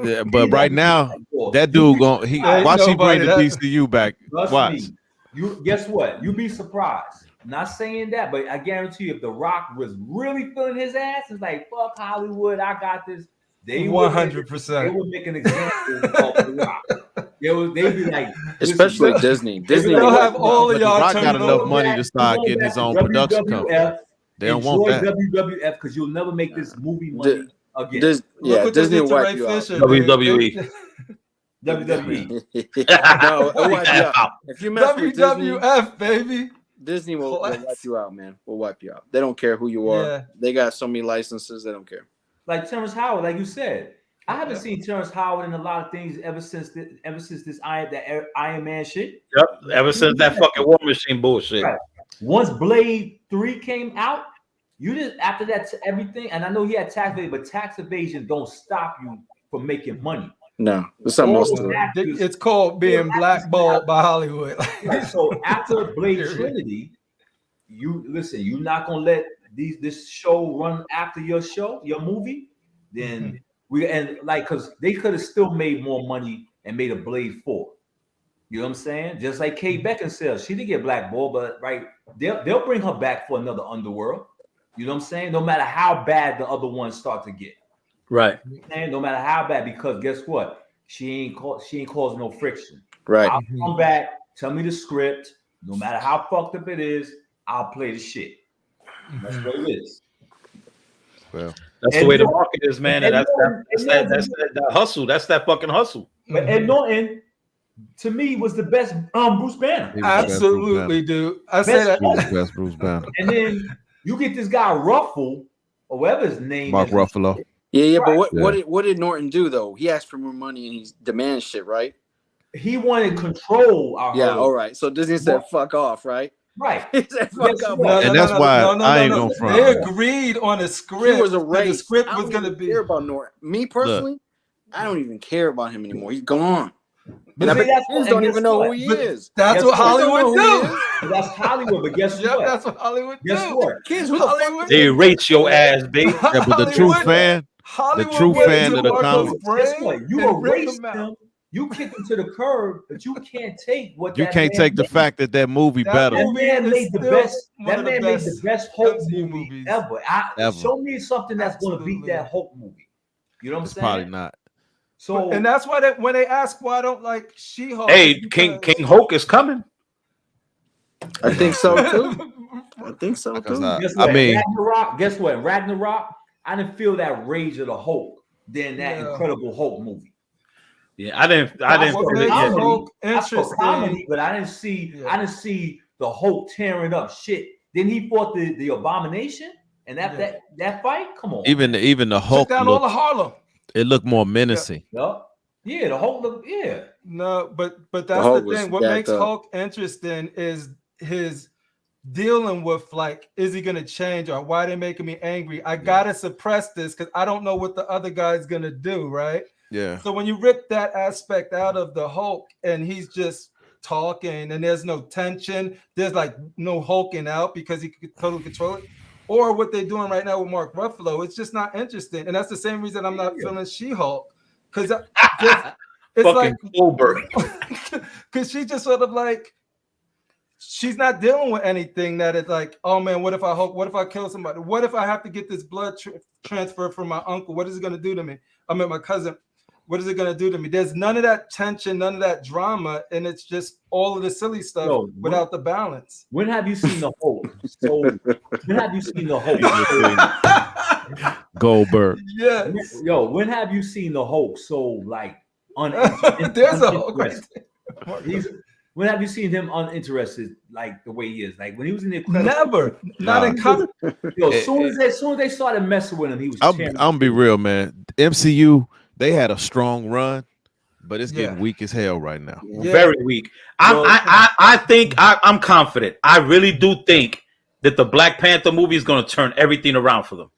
Yeah, but right now, that dude watch he bring the DCU back. Watch. You guess what? You'd be surprised. Not saying that, but I guarantee you, if The Rock was really feeling his ass, it's like fuck Hollywood. I got this. they 100%. would make an example of The Rock. They'd be like, especially listen, Disney. Disney They'll will have all But of The y'all Rock turn got enough over. money to start getting his own production company. They don't want that. WWF because you'll never make this movie money again. Look what Disney they will did to wipe Ray you out. Fisher. WWE. WWE. No, it'll wipe you out. If you mess with Disney, WWF, baby. Disney will wipe you out, man. Will wipe you out. They don't care who you are. Yeah. They got so many licenses. They don't care. Like Terrence Howard, like you said. I haven't seen Terrence Howard in a lot of things ever since this Iron Man shit. Yep. Ever since that fucking War Machine bullshit. Right. Once Blade 3 came out, you just after that everything, and I know he had tax evasion, but tax evasion don't stop you from making money. No, there's something else to it. It's called being blackballed by Hollywood. Right, so after Blade Trinity, you listen, you're not gonna let this show run after your show, your movie, then because they could have still made more money and made a Blade 4. You know what I'm saying? Just like Kate Beckinsale, she didn't get blackballed, but right, they'll bring her back for another Underworld. You know what I'm saying? No matter how bad the other ones start to get. Right. And no matter how bad, because guess what? She ain't causing no friction. Right. I'll come back, tell me the script. No matter how fucked up it is, I'll play the shit. That's what it is. Well, that's the way the market is, man. And that's that hustle. That's that fucking hustle. But Ed Norton, to me, was the best Bruce Banner. Absolutely, dude. I say that. Best Bruce Banner. And then you get this guy Ruffle, or whatever his name Mark is. Ruffalo. Yeah, but what did Norton do though? He asked for more money and he demands shit, right? He wanted control. All right. So Disney said, "Fuck off," right? Right. He said, "Fuck off." And that's why I ain't gonna front. They agreed on a script. He was erased. The script I was don't going to even be. care about Norton. Me personally, I don't even care about him anymore. He's gone. But and kids don't even know who he is. That's what Hollywood do. That's Hollywood. But guess what? That's what Hollywood do. Guess what? Kids, who the fuck? They erase your ass, baby. Yeah, but the true fan, of the comic. Guess what? You erase them. You kick them to the curb, but you can't take what you can't take the fact that movie better. That man made the best. That man made the best Hulk movie ever. Show me something that's going to beat that Hulk movie. You know what I'm saying? Probably not. So, and that's why when they ask why I don't like She-Hulk. Hey, King Hulk is coming. I think so too. I think so too. I mean, Ragnarok. Guess what? Ragnarok. I didn't feel that rage of the Hulk than that Incredible Hulk movie. Yeah, I didn't. Hulk interesting, comedy, but I didn't see the Hulk tearing up shit. Then he fought the Abomination, and that fight. Come on, even the Hulk took down all of Harlem. It looked more menacing. Yeah, the Hulk looked. Yeah. No, but that's the thing. What makes Hulk interesting is his dealing with, like, is he gonna change or why they making me angry? I gotta suppress this because I don't know what the other guy's gonna do, right? Yeah. So when you rip that aspect out of the Hulk and he's just talking and there's no tension, there's like no hulking out because he could totally control it. Or what they're doing right now with Mark Ruffalo, it's just not interesting. And that's the same reason I'm not feeling She-Hulk. Because it's like Goldberg. Because she just sort of like, she's not dealing with anything that is like, oh man, what if I Hulk? What if I kill somebody? What if I have to get this blood transfer from my uncle? What is it going to do to me? I mean, my cousin. What is it going to do to me? There's none of that tension, none of that drama, and it's just all of the silly stuff without the balance. When have you seen the Hulk? When have you seen the Hulk? Goldberg. Yeah. When have you seen the Hulk so like there's a Hulk. When have you seen him uninterested like the way he is? Like when he was in the Never. Not in comic. As soon as they started messing with him, he was I'm gonna be real, man. MCU, they had a strong run, but it's getting weak as hell right now. Yeah. Very weak. I think I'm confident. I really do think that the Black Panther movie is going to turn everything around for them.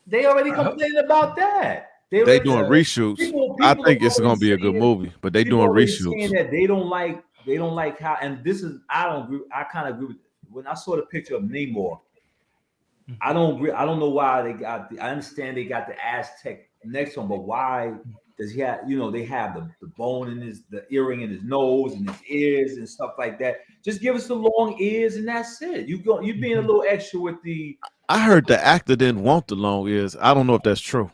They already complained about that. They doing reshoots. People I think it's going to be a good movie, but they doing reshoots. Saying that they don't like how, and this is I don't agree. I kind of agree with when I saw the picture of Namor. I don't agree. I don't know why they got I understand they got the Aztec next one, but why does he have, they have the bone in the earring in his nose and his ears and stuff like that. Just give us the long ears and that's it. You being a little extra with the. I heard the actor didn't want the long ears. I don't know if that's true.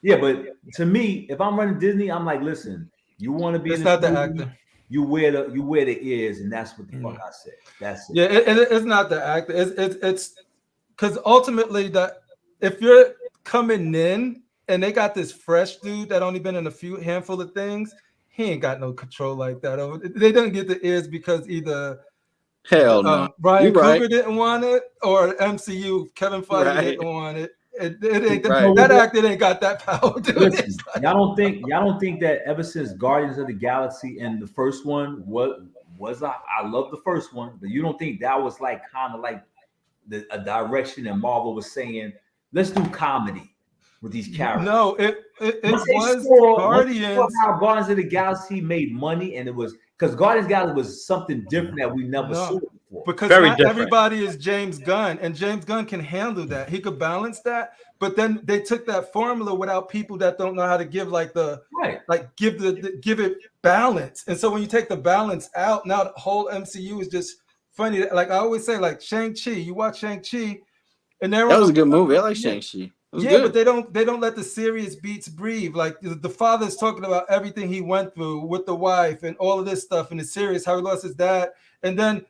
Yeah, but to me, if I'm running Disney, I'm like, listen, you want to be It's in this not the movie, actor. you wear the ears, and that's what the fuck I said. That's it. Yeah, it's not the actor. It's because ultimately that if you're coming in and they got this fresh dude that only been in a handful of things, he ain't got no control like that. They didn't get the ears because either Hell no. Ryan You're right. Coogler didn't want it or MCU Kevin Feige didn't want it. It ain't Right. that actor ain't got that power. Dude. Listen, y'all don't think that ever since Guardians of the Galaxy and the first one I love the first one, but you don't think that was like kind of like a direction that Marvel was saying, let's do comedy with these characters? No, it was Guardians. How Guardians of the Galaxy made money, and it was because Guardians of the Galaxy was something different that we never saw before. Because Very not different. everybody is James Gunn, and James Gunn can handle that. He could balance that. But then they took that formula without people that don't know how to give give it balance. And so when you take the balance out, now the whole MCU is just funny. Like I always say, like Shang-Chi, you watch Shang-Chi, and that was a good movie. I like Shang-Chi. Yeah, but they don't let the serious beats breathe. Like the father's talking about everything he went through with the wife and all of this stuff, and it's serious how he lost his dad, and then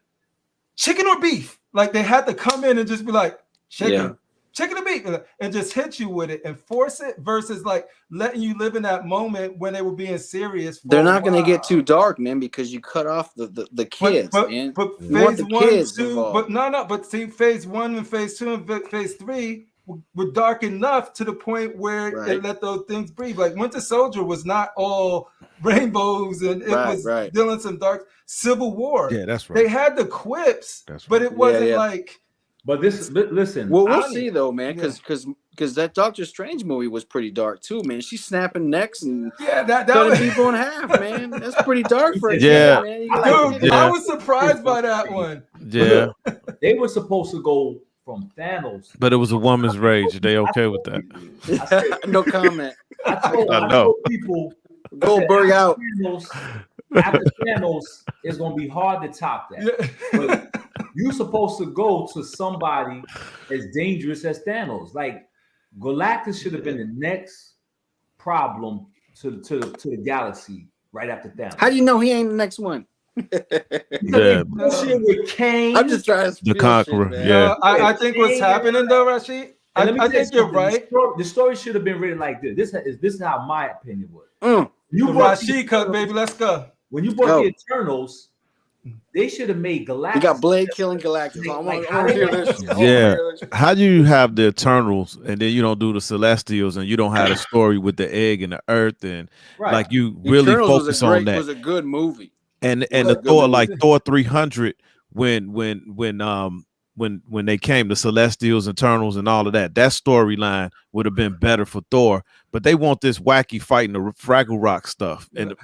chicken or beef. Like they had to come in and just be like chicken or beef, and just hit you with it and force it versus like letting you live in that moment when they were being serious. They're not going to get too dark, man, because you cut off the kids, man. But you want phase the 1, kids 2, involved. but see, phase 1 and phase 2 and phase 3 were dark enough to the point where it let those things breathe. Like Winter Soldier was not all rainbows and it was dealing some dark. Civil War. Yeah, that's right. They had the quips, but it wasn't like. But listen. Well, we'll see though, man, because that Doctor Strange movie was pretty dark too, man. She's snapping necks and cutting people in half, man. That's pretty dark for a kid, man. Dude, I was surprised by that one. Yeah, they were supposed to go from Thanos, but it was a woman's rage. Are they okay with that? No comment. I know. People Goldberg out. After Thanos, it's gonna be hard to top that. But you're supposed to go to somebody as dangerous as Thanos. Like Galactus should have been the next problem to the galaxy right after Thanos. How do you know he ain't the next one? Bullshit with Kane. I'm just trying to the Conqueror. I think what's happening though, Rashid. I think you're right. The story should have been written like this. This is how my opinion was. You Rashid cut, baby. Let's go. When you bought the Eternals, they should have made Galactus. You got Blade killing Galactus. I want to hear this. Yeah. How do you have the Eternals and then you don't do the Celestials and you don't have a story with the egg and the earth and like you really Eternals focus on that? It was a good movie. And the Thor like Thor 300 when they came, the Celestials, Eternals, and all of that storyline would have been better for Thor. But they want this wacky fighting the Fraggle Rock stuff and.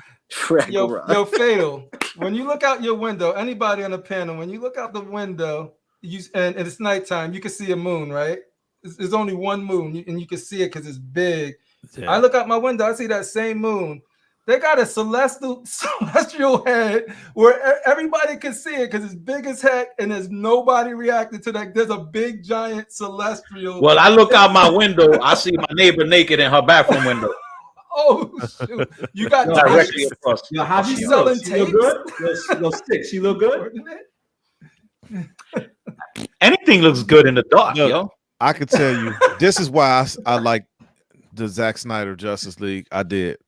Yo, Fatal. When you look out your window, anybody on the panel, when you look out the window, and it's nighttime, you can see a moon, right? There's only one moon, and you can see it because it's big. Yeah. I look out my window, I see that same moon. They got a celestial head where everybody can see it because it's big as heck, and there's nobody reacting to that. There's a big giant celestial. Well, I look out my window, I see my neighbor naked in her bathroom window. Oh shoot! You got directly across. Yo, how she selling tapes? She look good? Yo, stick. She look good? Anything looks good in the dark, yo. I could tell you, this is why I like the Zack Snyder Justice League. I did.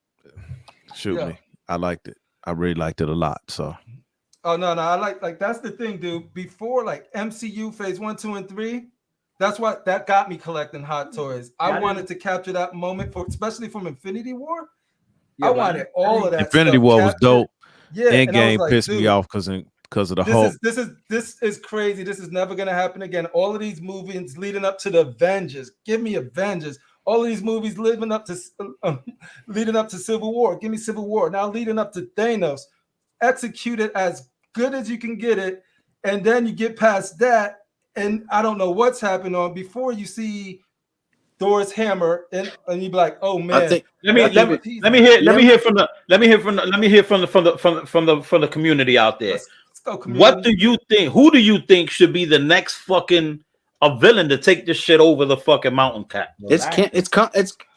Shoot me. I liked it. I really liked it a lot. So. Oh no, I like that's the thing, dude. Before like MCU phase 1, 2, and 3. That's what that got me collecting Hot Toys. I wanted to capture that moment especially from Infinity War. I wanted all of that. Infinity War was dope. Yeah, Endgame pissed me off because of the Hulk. This is crazy. This is never gonna happen again. All of these movies leading up to the Avengers. Give me Avengers. All of these movies leading up to Civil War. Give me Civil War. Now leading up to Thanos. Execute it as good as you can get it, and then you get past that. And I don't know what's happening on before you see Thor's hammer, and you be like, "Oh man!" Let me hear from the community out there. Let's go, community. What do you think? Who do you think should be the next fucking villain to take this shit over the fucking mountain cap? It's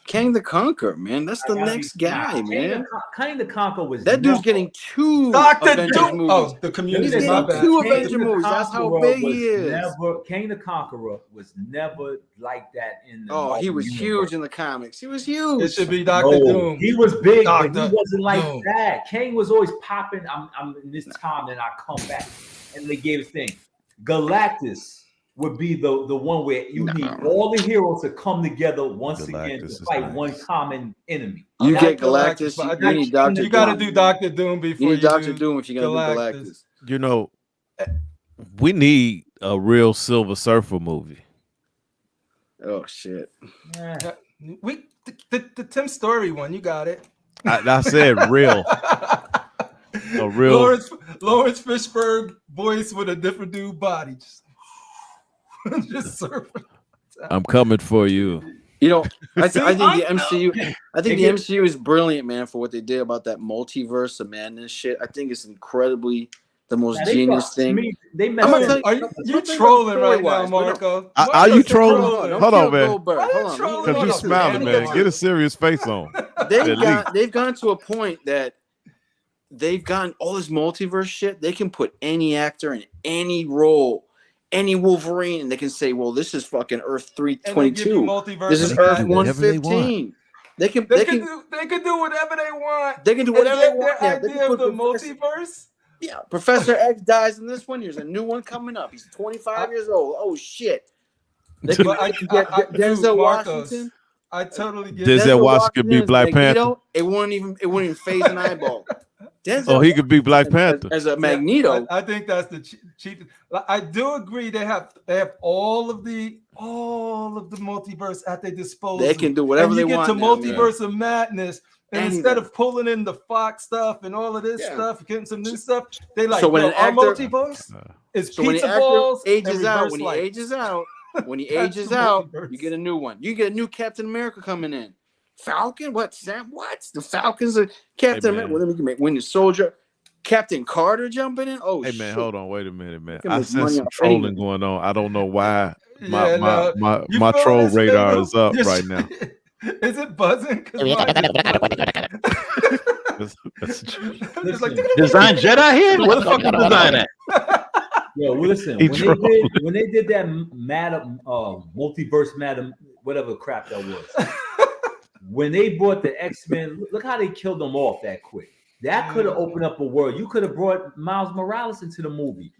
Kang the Conqueror, man. That's the next guy, man. Kang the Conqueror was that dude's getting 2 Dr. Avengers Doom. movies. Oh, the community. He's My getting bad. 2 Kang Avenger the movies. That's how Conqueror big he is. Kang the Conqueror was never like that in the Oh, he Marvel was universe. huge in the comics. He was huge. It should be Dr. Doom. He was big, but Dr. he wasn't like Doom. that. Kang was always popping. I'm in this time, and I come back, and they gave a thing. Galactus would be the one where you need all the heroes to come together once again to fight one common enemy. You I get like Galactus. but You need Dr. You got to Doom. do Dr. Doom before You need Dr. Doom if you're gonna do Galactus. You know, we need a real Silver Surfer movie. Oh shit! The Tim Story one. You got it. I said real. A real Lawrence Fishburne voice with a different dude body. Just surfing. I'm coming for you. You know, I think the MCU. I think the MCU is brilliant, man, for what they did about that multiverse of madness shit. I think it's incredibly the most genius thing. Are you trolling right now, Marco? Are you trolling? Hold on, man. Because Because you smiling, man. Get a serious face on. They've gone to a point that they've gotten all this multiverse shit. They can put any actor in any role, any Wolverine, and they can say, "Well, this is fucking Earth 322. This is Earth 115." They can do whatever they want. They can do whatever they want. Their idea of the multiverse. Yeah, Professor X dies in this one. There's a new one coming up. He's 25 years old. Oh shit! They can get Denzel Washington. I totally get Denzel Washington could be Black Panther. It wouldn't even phase an eyeball. Oh, he could be Black Panther as a Magneto. I think that's the cheapest. I do agree. They have all of the multiverse at their disposal. They can do whatever they want. You get to multiverse of madness. And instead of pulling in the Fox stuff and all of this stuff, getting some new stuff, they like, so when an actor, multiverse is pizza balls ages out. When he ages out, you get a new one. You get a new Captain America coming in. Falcon? What? Sam? What? The Falcons are Captain America. Well, let me make Winter Soldier. Captain Carter jumping in. Oh, hey man, shit. Hold on, wait a minute, man. I sense some trolling going on. I don't know why my troll radar is up right now. Is it buzzing? Design Jedi here? Where the fuck is Design at? Yo, listen. When they did that multiverse, whatever crap that was. When they brought the X-Men, look how they killed them off that quick. That could have opened up a world. You could have brought Miles Morales into the movie.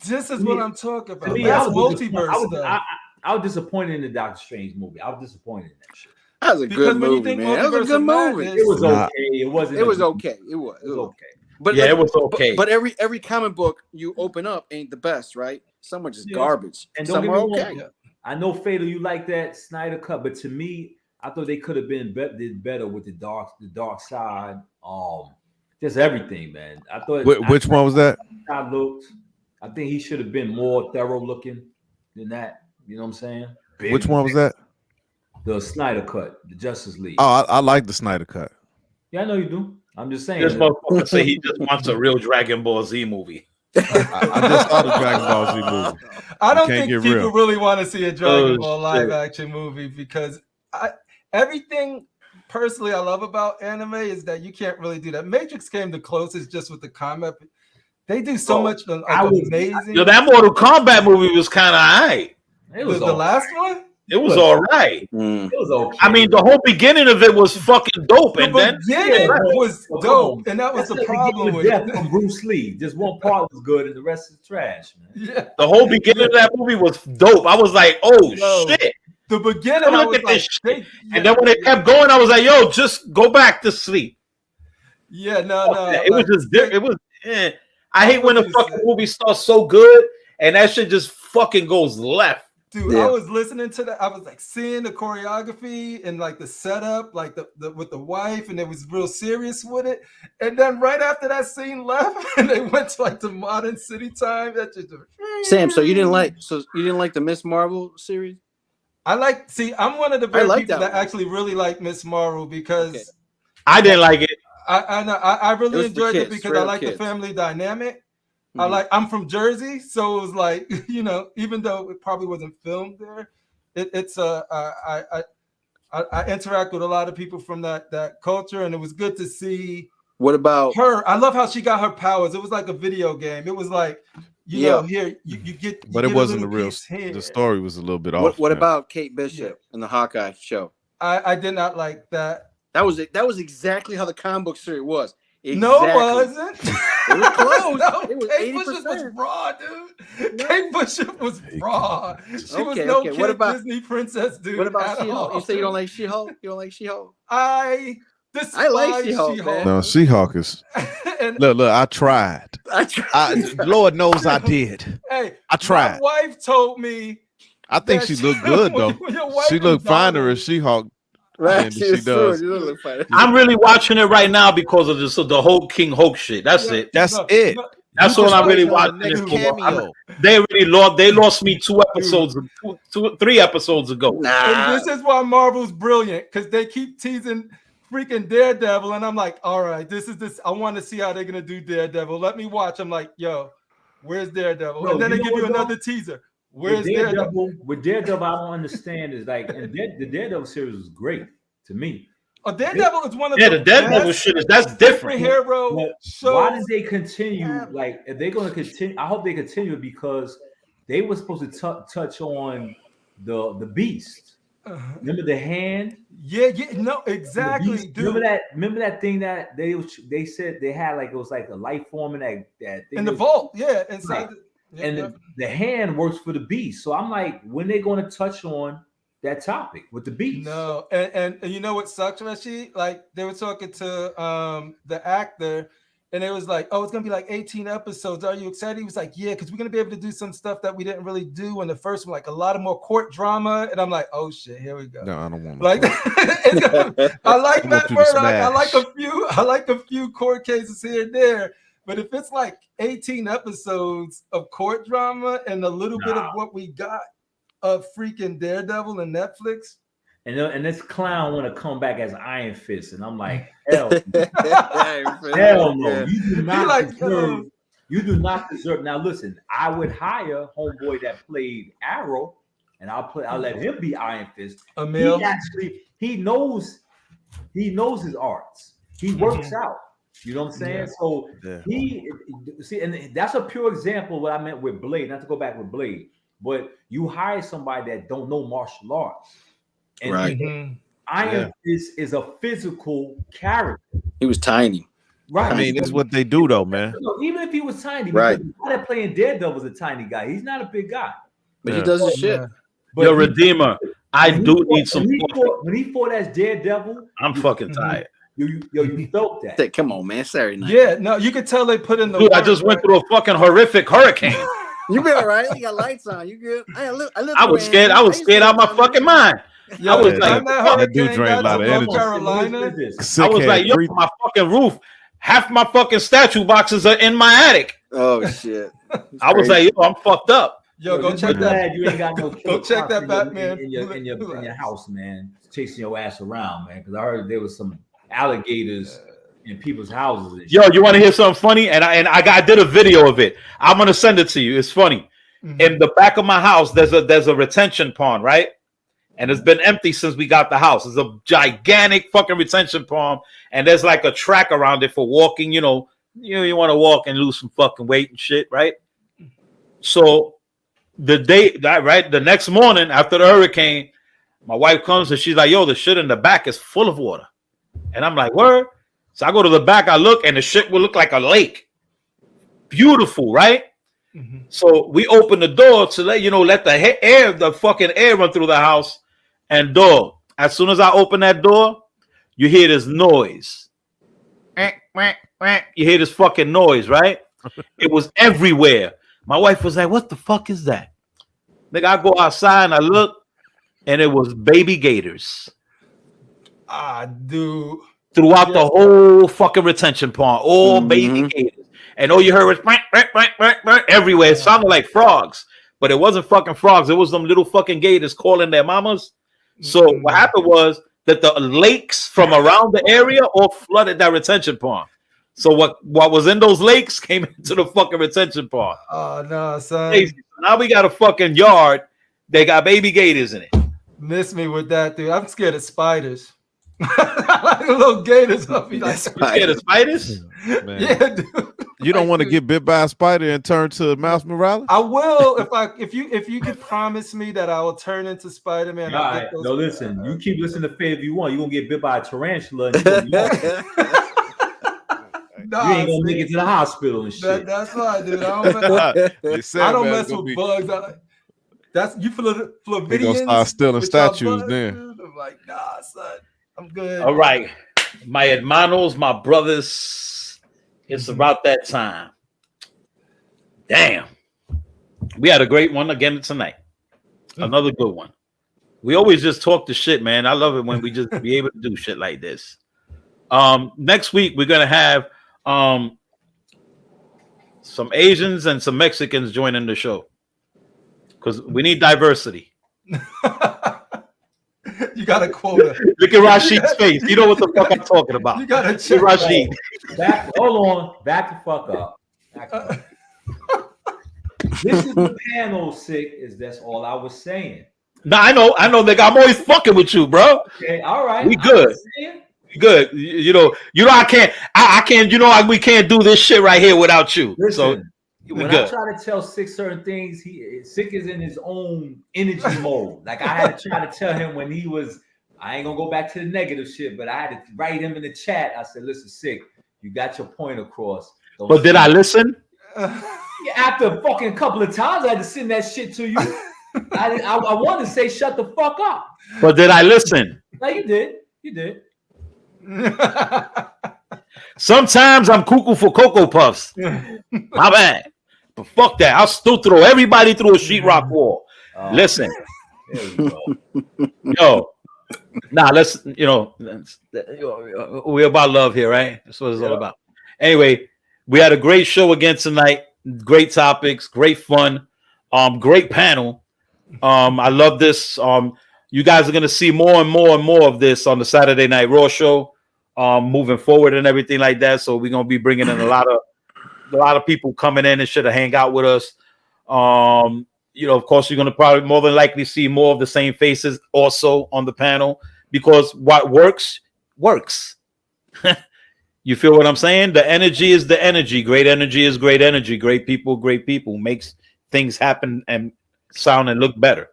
This is what I'm talking about. That's multiverse stuff. I was disappointed in the Doctor Strange movie. I was disappointed in that shit. That was a good movie, man. That was a good movie. It was okay. It wasn't. It was okay. It was okay. But yeah, it was okay. But every comic book you open up ain't the best, right? Some are just garbage. And some are okay. I know, Fatal, you like that Snyder Cut, but to me, I thought they could have did better with the dark side. Just everything, man. I thought. Which one was that? I think he should have been more thorough looking than that. You know what I'm saying? Which one was that? The Snyder Cut, the Justice League. Oh, I like the Snyder Cut. Yeah, I know you do. I'm just saying. This motherfucker say he just wants a real Dragon Ball Z movie. I just saw the Dragon Ball Z movie. I don't think people really want to see a Dragon Ball live action movie because everything personally I love about anime is that you can't really do that. Matrix came the closest just with the comic. They do so much amazing. Yo, that Mortal Kombat movie was kind of alright. It was the last one. It was all right. It was okay. I mean, the whole beginning of it was fucking dope, and then it was dope, and that was the problem with it. From Bruce Lee, just one part was good, and the rest is trash, man. Yeah. The whole beginning of that movie was dope. I was like, "Oh shit!" The beginning, look at this shit. And then when it kept going, I was like, "Yo, just go back to sleep." Yeah, no. It was just different. It was. I hate when the fucking movie starts so good and that shit just fucking goes left. Dude, I was listening to that. I was like seeing the choreography and like the setup, like the with the wife, and it was real serious with it. And then right after that scene left, and they went to like the modern city time. That just Sam. So you didn't like the Miss Marvel series? I'm one of the very people that actually really like Miss Marvel because I didn't like it. I really enjoyed it because I like the family dynamic. I'm from Jersey, so it was like, even though it probably wasn't filmed there, I interact with a lot of people from that culture, and it was good to see. What about her? I love how she got her powers. It was like a video game. It was like, you know, here you get. But it wasn't the real. The story was a little bit off. What about Kate Bishop in the Hawkeye show? I did not like that. That was exactly how the comic book series was. Exactly. No, it wasn't. It was close. No, it was Kate Bishop was raw, dude. No. Kate Bishop was raw. She was no kid what about, Disney princess, dude. What about She-Hulk? You say you don't like She-Hulk? You don't like She-Hulk? I like She-Hulk. No, She-Hulk is. Look, I tried. Lord knows I did. Hey, I tried. My wife told me. I think she looked good though. She looked finer as She-Hulk. Right, she does. I'm really watching it right now because of the whole King Hulk shit. That's it. That's it. That's all I'm really watching it for. They lost me 3 episodes ago. And this is why Marvel's brilliant, because they keep teasing freaking Daredevil, and I'm like, all right, this. I want to see how they're gonna do Daredevil. Let me watch. I'm like, yo, where's Daredevil? Bro, and then they give you another teaser. Where's Daredevil? With Daredevil, I don't understand is like, and the Daredevil series was great to me. Daredevil is one of the Daredevil shit that's different. Hero. Why did they continue? Like, if they're going to continue, I hope they continue because they were supposed to touch on the Beast. Remember the hand? Yeah, no, exactly. Dude. Remember that thing that they said they had, like it was like a life form in that thing in the vault. Yeah, inside. Right. And the hand works for the Beast. So I'm like, when they going to touch on that topic with the Beast? No, and you know what sucks, Rashid? Like they were talking to the actor, and it was like, oh, it's gonna be like 18 episodes. Are you excited? He was like, yeah, because we're gonna be able to do some stuff that we didn't really do in the first one, like a lot of more court drama. And I'm like, oh shit, here we go. No, I don't want to. Like, I like Matt Murdock. I like a few court cases here and there. But if it's like 18 episodes of court drama and a little bit of what we got of freaking Daredevil and Netflix, and this clown want to come back as Iron Fist, and I'm like, hell no, you do not deserve. Now listen, I would hire homeboy that played Arrow, and I'll let him be Iron Fist. Emil, he knows his arts. He works out. You know what I'm saying? So and that's a pure example of what I meant with Blade. Not to go back with Blade, but you hire somebody that don't know martial arts, and Iron Fist is a physical character. He was tiny, right? I mean, that's what they do, though, man. Even if he was tiny, right? The guy that playing Daredevil is a tiny guy. He's not a big guy, but he does his shit. But your Redeemer, I do need some. When he fought as Daredevil, I'm fucking tired. You felt that. Come on, man. Saturday night. Yeah, no, you could tell they put in the. Dude, I just went through a fucking horrific hurricane. You been all right? You got lights on. You good? I was scared. I was scared out of my fucking mind. Yo, I was like, that dude drained a lot of energy. Carolina. I was like, yo, my fucking roof. Half my fucking statue boxes are in my attic. Oh shit! I was like, yo, I'm fucked up. Yo, go check that. You ain't got no. Go check that Batman in your house, man. Chasing your ass around, man. Because I heard there was some alligators in people's houses. And yo, you want to hear something funny? And I did a video of it. I'm gonna send it to you. It's funny. In the back of my house, there's a retention pond, right? And it's been empty since we got the house. It's a gigantic fucking retention pond, and there's like a track around it for walking. You want to walk and lose some fucking weight and shit, right? So the next morning after the hurricane, my wife comes and she's like, yo, the shit in the back is full of water. And I'm like, word? So I go to the back, I look, and the shit will look like a lake. Beautiful, right? So we open the door to let the fucking air run through the house. And dog, as soon as I open that door, you hear this noise. You hear this fucking noise, right? It was everywhere. My wife was like, what the fuck is that? Nigga, I go outside and I look, and it was baby gators. Dude. Throughout the whole fucking retention pond, all baby gators. And all you heard was everywhere. It sounded like frogs, but it wasn't fucking frogs. It was them little fucking gators calling their mamas. So what happened was that the lakes from around the area all flooded that retention pond. So what was in those lakes came into the fucking retention pond. Oh no, son. Now we got a fucking yard. They got baby gators in it. Miss me with that, dude. I'm scared of spiders. Like little gators. I'll be like, You scared of spiders? Man. yeah, dude. You don't Like, want to dude, get bit by a spider and turn to Miles Morales? I will if you could promise me that I will turn into Spider-Man. All I'll right, get those- no, listen. You keep listening to Faye if you want. You're gonna get bit by a tarantula. And you Nah, ain't gonna see, make it to the hospital and shit. that's why, dude. I don't mess with bugs. That's you Floridians. They gonna start stealing with y'all statues bugs, then. dude. I'm like, nah, son. I'm good. All right, my hermanos, my brothers, it's about that time. Damn, we had a great one again tonight. Another good one. We always just talk the shit, man. I love it when we just be able to do shit like this. Next week we're gonna have some Asians and some Mexicans joining the show because we need diversity. You got a quota. Look at Rashid's face. You know what the fuck I'm talking about. You got to Hey, check. Rashid. Hold on. Back the fuck up. This is the panel sick. That's all I was saying. No, I know, nigga. I'm always fucking with you, bro. Okay, all right. We good. Good. You know, I can't, we can't do this shit right here without you. Listen, so when good. I try to tell Sick certain things, Sick is in his own energy mode. Like I had to try to tell him when he was, I ain't gonna go back to the negative shit, but I had to write him in the chat. I said, listen, Sick, you got your point across. But did I listen? After a fucking couple of times, I had to send that shit to you. I wanted to say, shut the fuck up. But did I listen? No, you did. You did. Sometimes I'm cuckoo for Cocoa Puffs. My bad. But fuck that. I'll still throw everybody through a sheetrock wall. Listen. There we go. Yo. Nah, we're about love here, right? That's what it's all about. Anyway, we had a great show again tonight. Great topics, great fun, great panel. I love this. You guys are gonna see more and more and more of this on the Saturday Night Raw show, moving forward and everything like that. So we're gonna be bringing in a lot of people coming in and shit to hang out with us. Of course, you're gonna probably more than likely see more of the same faces also on the panel because what works. You feel what I'm saying? The energy is the energy. Great energy is great energy. Great people makes things happen and sound and look better.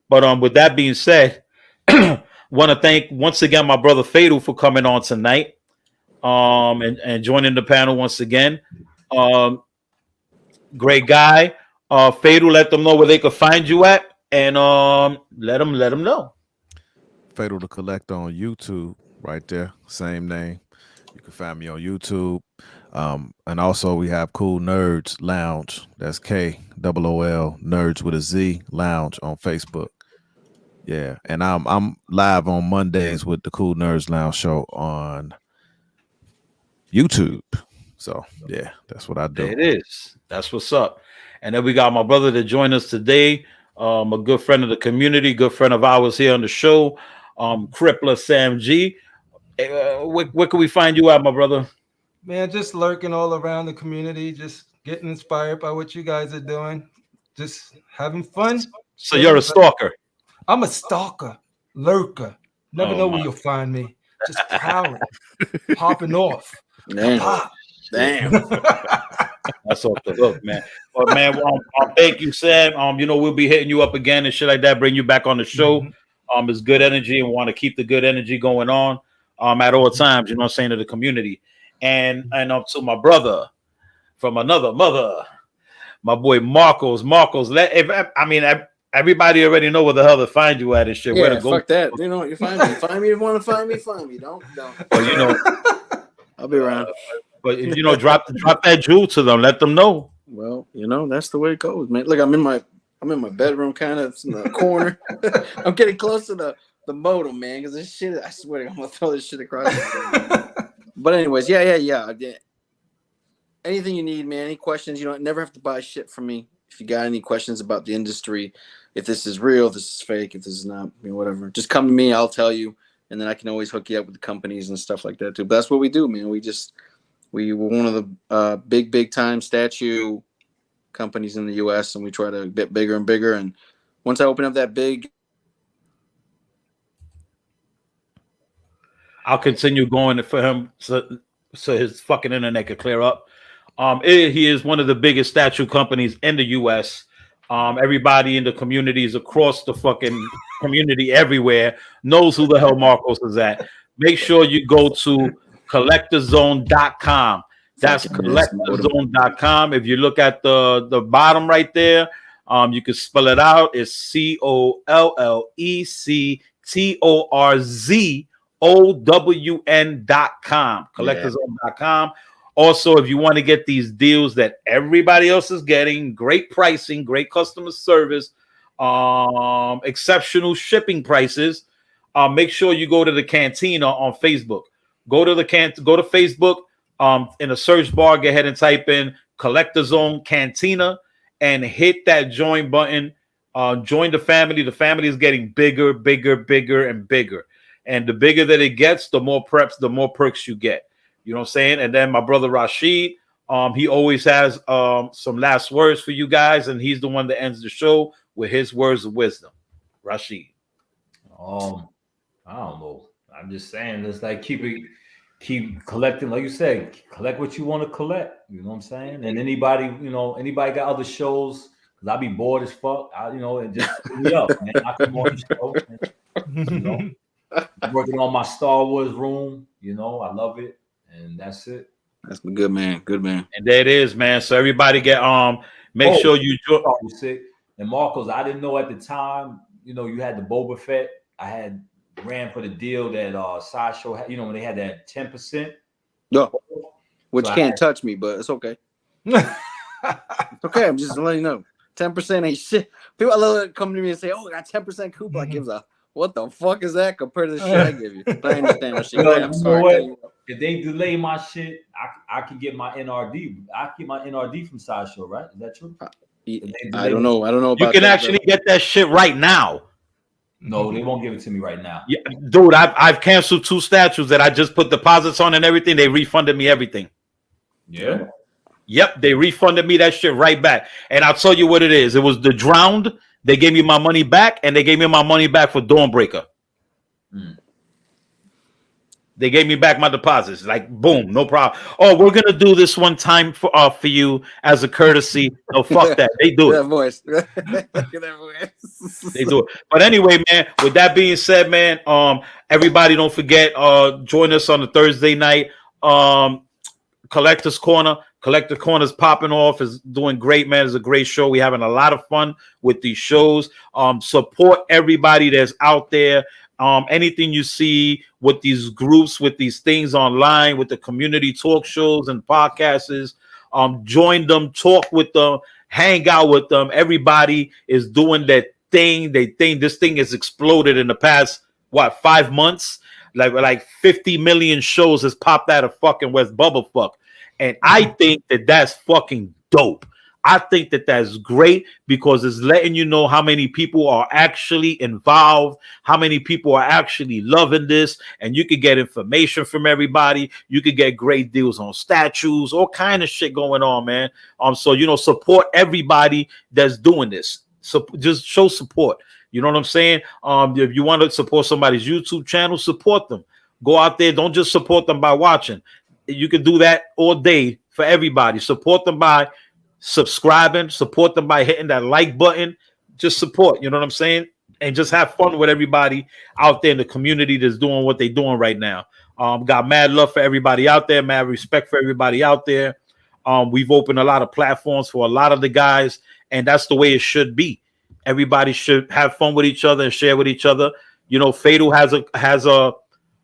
But with that being said, want to thank once again my brother Fatal for coming on tonight, and joining the panel once again. Great guy. Fatal, let them know where they could find you at, and let them know. Fatal to Collect on YouTube, right there, same name. You can find me on YouTube. And also we have Cool Nerds Lounge. That's KOOL Nerds with a Z Lounge on Facebook. Yeah, and I'm live on Mondays with the Cool Nerds Lounge show on YouTube. So yeah, that's what I do. There it is. That's what's up. And then we got my brother that joined us today. A good friend of the community, good friend of ours here on the show. Crippler Sam G. Where can we find you at, my brother? Man, just lurking all around the community, just getting inspired by what you guys are doing, just having fun. So you're a stalker. I'm a stalker, lurker. Never know where you'll find me. Just prowling, popping off. Damn. Pop. Damn. That's off the hook, man. But man, thank you, Sam. We'll be hitting you up again and shit like that. Bring you back on the show. It's good energy, and we want to keep the good energy going on. At all times, you know what I'm saying, to the community. And to my brother from another mother, my boy Marcos. Everybody already know where the hell to find you at and shit. Yeah, where to go. fuck that. You know, you find me. Find me if you want to find me. Find me. Don't. But I'll be around. But drop that jewel to them. Let them know. Well, that's the way it goes, man. Look, I'm in my bedroom, kind of in the corner. I'm getting close to the modem, man, because this shit. I swear, I'm gonna throw this shit across. But anyways, yeah. Anything you need, man. Any questions? You don't never have to buy shit from me. If you got any questions about the industry, if this is real, if this is fake, if this is not, whatever, just come to me. I'll tell you, and then I can always hook you up with the companies and stuff like that too. But that's what we do, man. We were one of the big time statue companies in the U.S. and we try to get bigger and bigger. And once I open up that big I'll continue going for him so his fucking internet could clear up. He is one of the biggest statue companies in the U.S. Everybody in the communities across the fucking community everywhere knows who the hell Marcos is at. Make sure you go to collectorzone.com. That's collectorzone.com. If you look at the bottom right there, you can spell it out. It's collectorzone.com. Collectorzone.com. Also, if you want to get these deals that everybody else is getting, great pricing, great customer service, exceptional shipping prices, make sure you go to the Cantina on Facebook. Go to Facebook. In the search bar, go ahead and type in Collector Zone Cantina and hit that join button. Join the family. The family is getting bigger, and bigger. And the bigger that it gets, the more preps, the more perks you get. You know what I'm saying? And then my brother Rashid, he always has some last words for you guys, and he's the one that ends the show with his words of wisdom. Rashid. I don't know. I'm just saying, it's like keep collecting, like you said, collect what you want to collect. You know what I'm saying? And anybody got other shows, because I be bored as fuck. And just hit me up, man. I come on the show. And, I'm working on my Star Wars room. I love it. And that's it. That's good, man. Good, man. And there it is, man. So everybody get make sure you join. And Marcos, I didn't know at the time, you had the Boba Fett. I had ran for the deal that Sideshow had, when they had that 10%. No, which so can't touch me, but it's okay. It's okay. I'm just letting you know. 10% ain't shit. People love to come to me and say, "Oh, I got 10% coupon." Like, gives a what the fuck is that compared to the shit I give you? I understand what shit. I'm sorry. If they delay my shit, I can get my NRD. I can get my NRD from Sideshow, right? Is that true? I don't know. About you can actually get that shit right now. No, they won't give it to me right now. Yeah, dude, I've canceled 2 statues that I just put deposits on and everything. They refunded me everything. Yeah. Yep, they refunded me that shit right back. And I'll tell you what it is. It was the Drowned. They gave me my money back, and they gave me my money back for Dawnbreaker. They gave me back my deposits. Like, boom, no problem. Oh, we're gonna do this one time for you as a courtesy. No, fuck that. They do it. That voice. Look at that voice. They do it. But anyway, man, with that being said, man, everybody don't forget, join us on the Thursday night. Collector's Corner. Collector Corner's popping off, is doing great, man. It's a great show. We're having a lot of fun with these shows. Support everybody that's out there. Anything you see with these groups, with these things online, with the community talk shows and podcasts, join them, talk with them, hang out with them. Everybody is doing that thing. They think this thing has exploded in the past, 5 months? Like 50 million shows has popped out of fucking West Bubblefuck. And I think that that's fucking dope. I think that that's great because it's letting you know how many people are actually involved, how many people are actually loving this, and you can get information from everybody. You can get great deals on statues, all kind of shit going on, man. So support everybody that's doing this. So just show support. You know what I'm saying? If you want to support somebody's YouTube channel, support them. Go out there. Don't just support them by watching. You can do that all day for everybody. Support them by subscribing, support them by hitting that like button. Just support, you know what I'm saying? And just have fun with everybody out there in the community that's doing what they're doing right now. Got mad love for everybody out there, mad respect for everybody out there. We've opened a lot of platforms for a lot of the guys, and that's the way it should be. Everybody should have fun with each other and share with each other. Fatal has an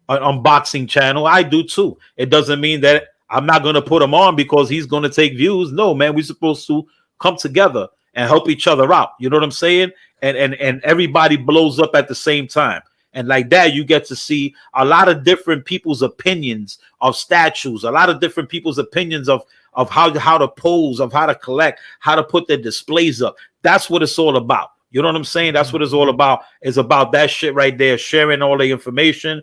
unboxing channel. I do too. It doesn't mean that I'm not going to put him on because he's going to take views. No, man, we're supposed to come together and help each other out. You know what I'm saying? And everybody blows up at the same time. And like that, you get to see a lot of different people's opinions of statues, a lot of different people's opinions of how to pose, of how to collect, how to put their displays up. That's what it's all about. You know what I'm saying? That's what it's all about. It's about that shit right there, sharing all the information,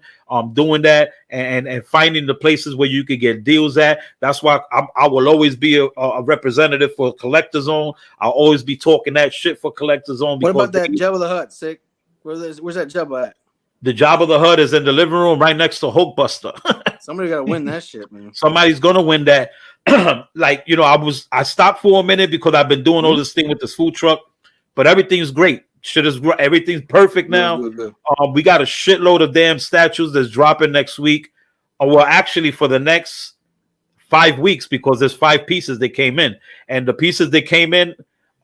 doing that, and finding the places where you can get deals at. That's why I will always be a representative for Collector Zone. I'll always be talking that shit for Collector Zone. What about that Jabba the Hutt, sick? Where's that Jabba at? The Jabba the Hutt is in the living room right next to Hulkbuster. Somebody got to win that shit, man. Somebody's gonna win that. Like, you know, I stopped for a minute because I've been doing all this thing with this food truck, but everything's great. Shit is everything's perfect now. Good. We got a shitload of damn statues that's dropping next week. Well, actually, for the next 5 weeks, because there's 5 pieces that came in, and the pieces that came in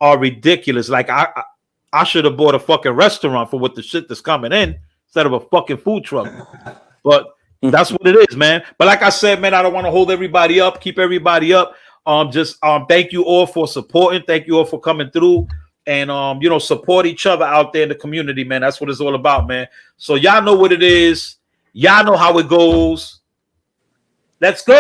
are ridiculous. Like I should have bought a fucking restaurant for what the shit that's coming in instead of a fucking food truck. But that's what it is, man. But like I said, man, I don't want to hold everybody up, keep everybody up. Thank you all for supporting. Thank you all for coming through. And you know, support each other out there in the community, man. That's what it's all about, man. So y'all know what it is. Y'all know how it goes. Let's go.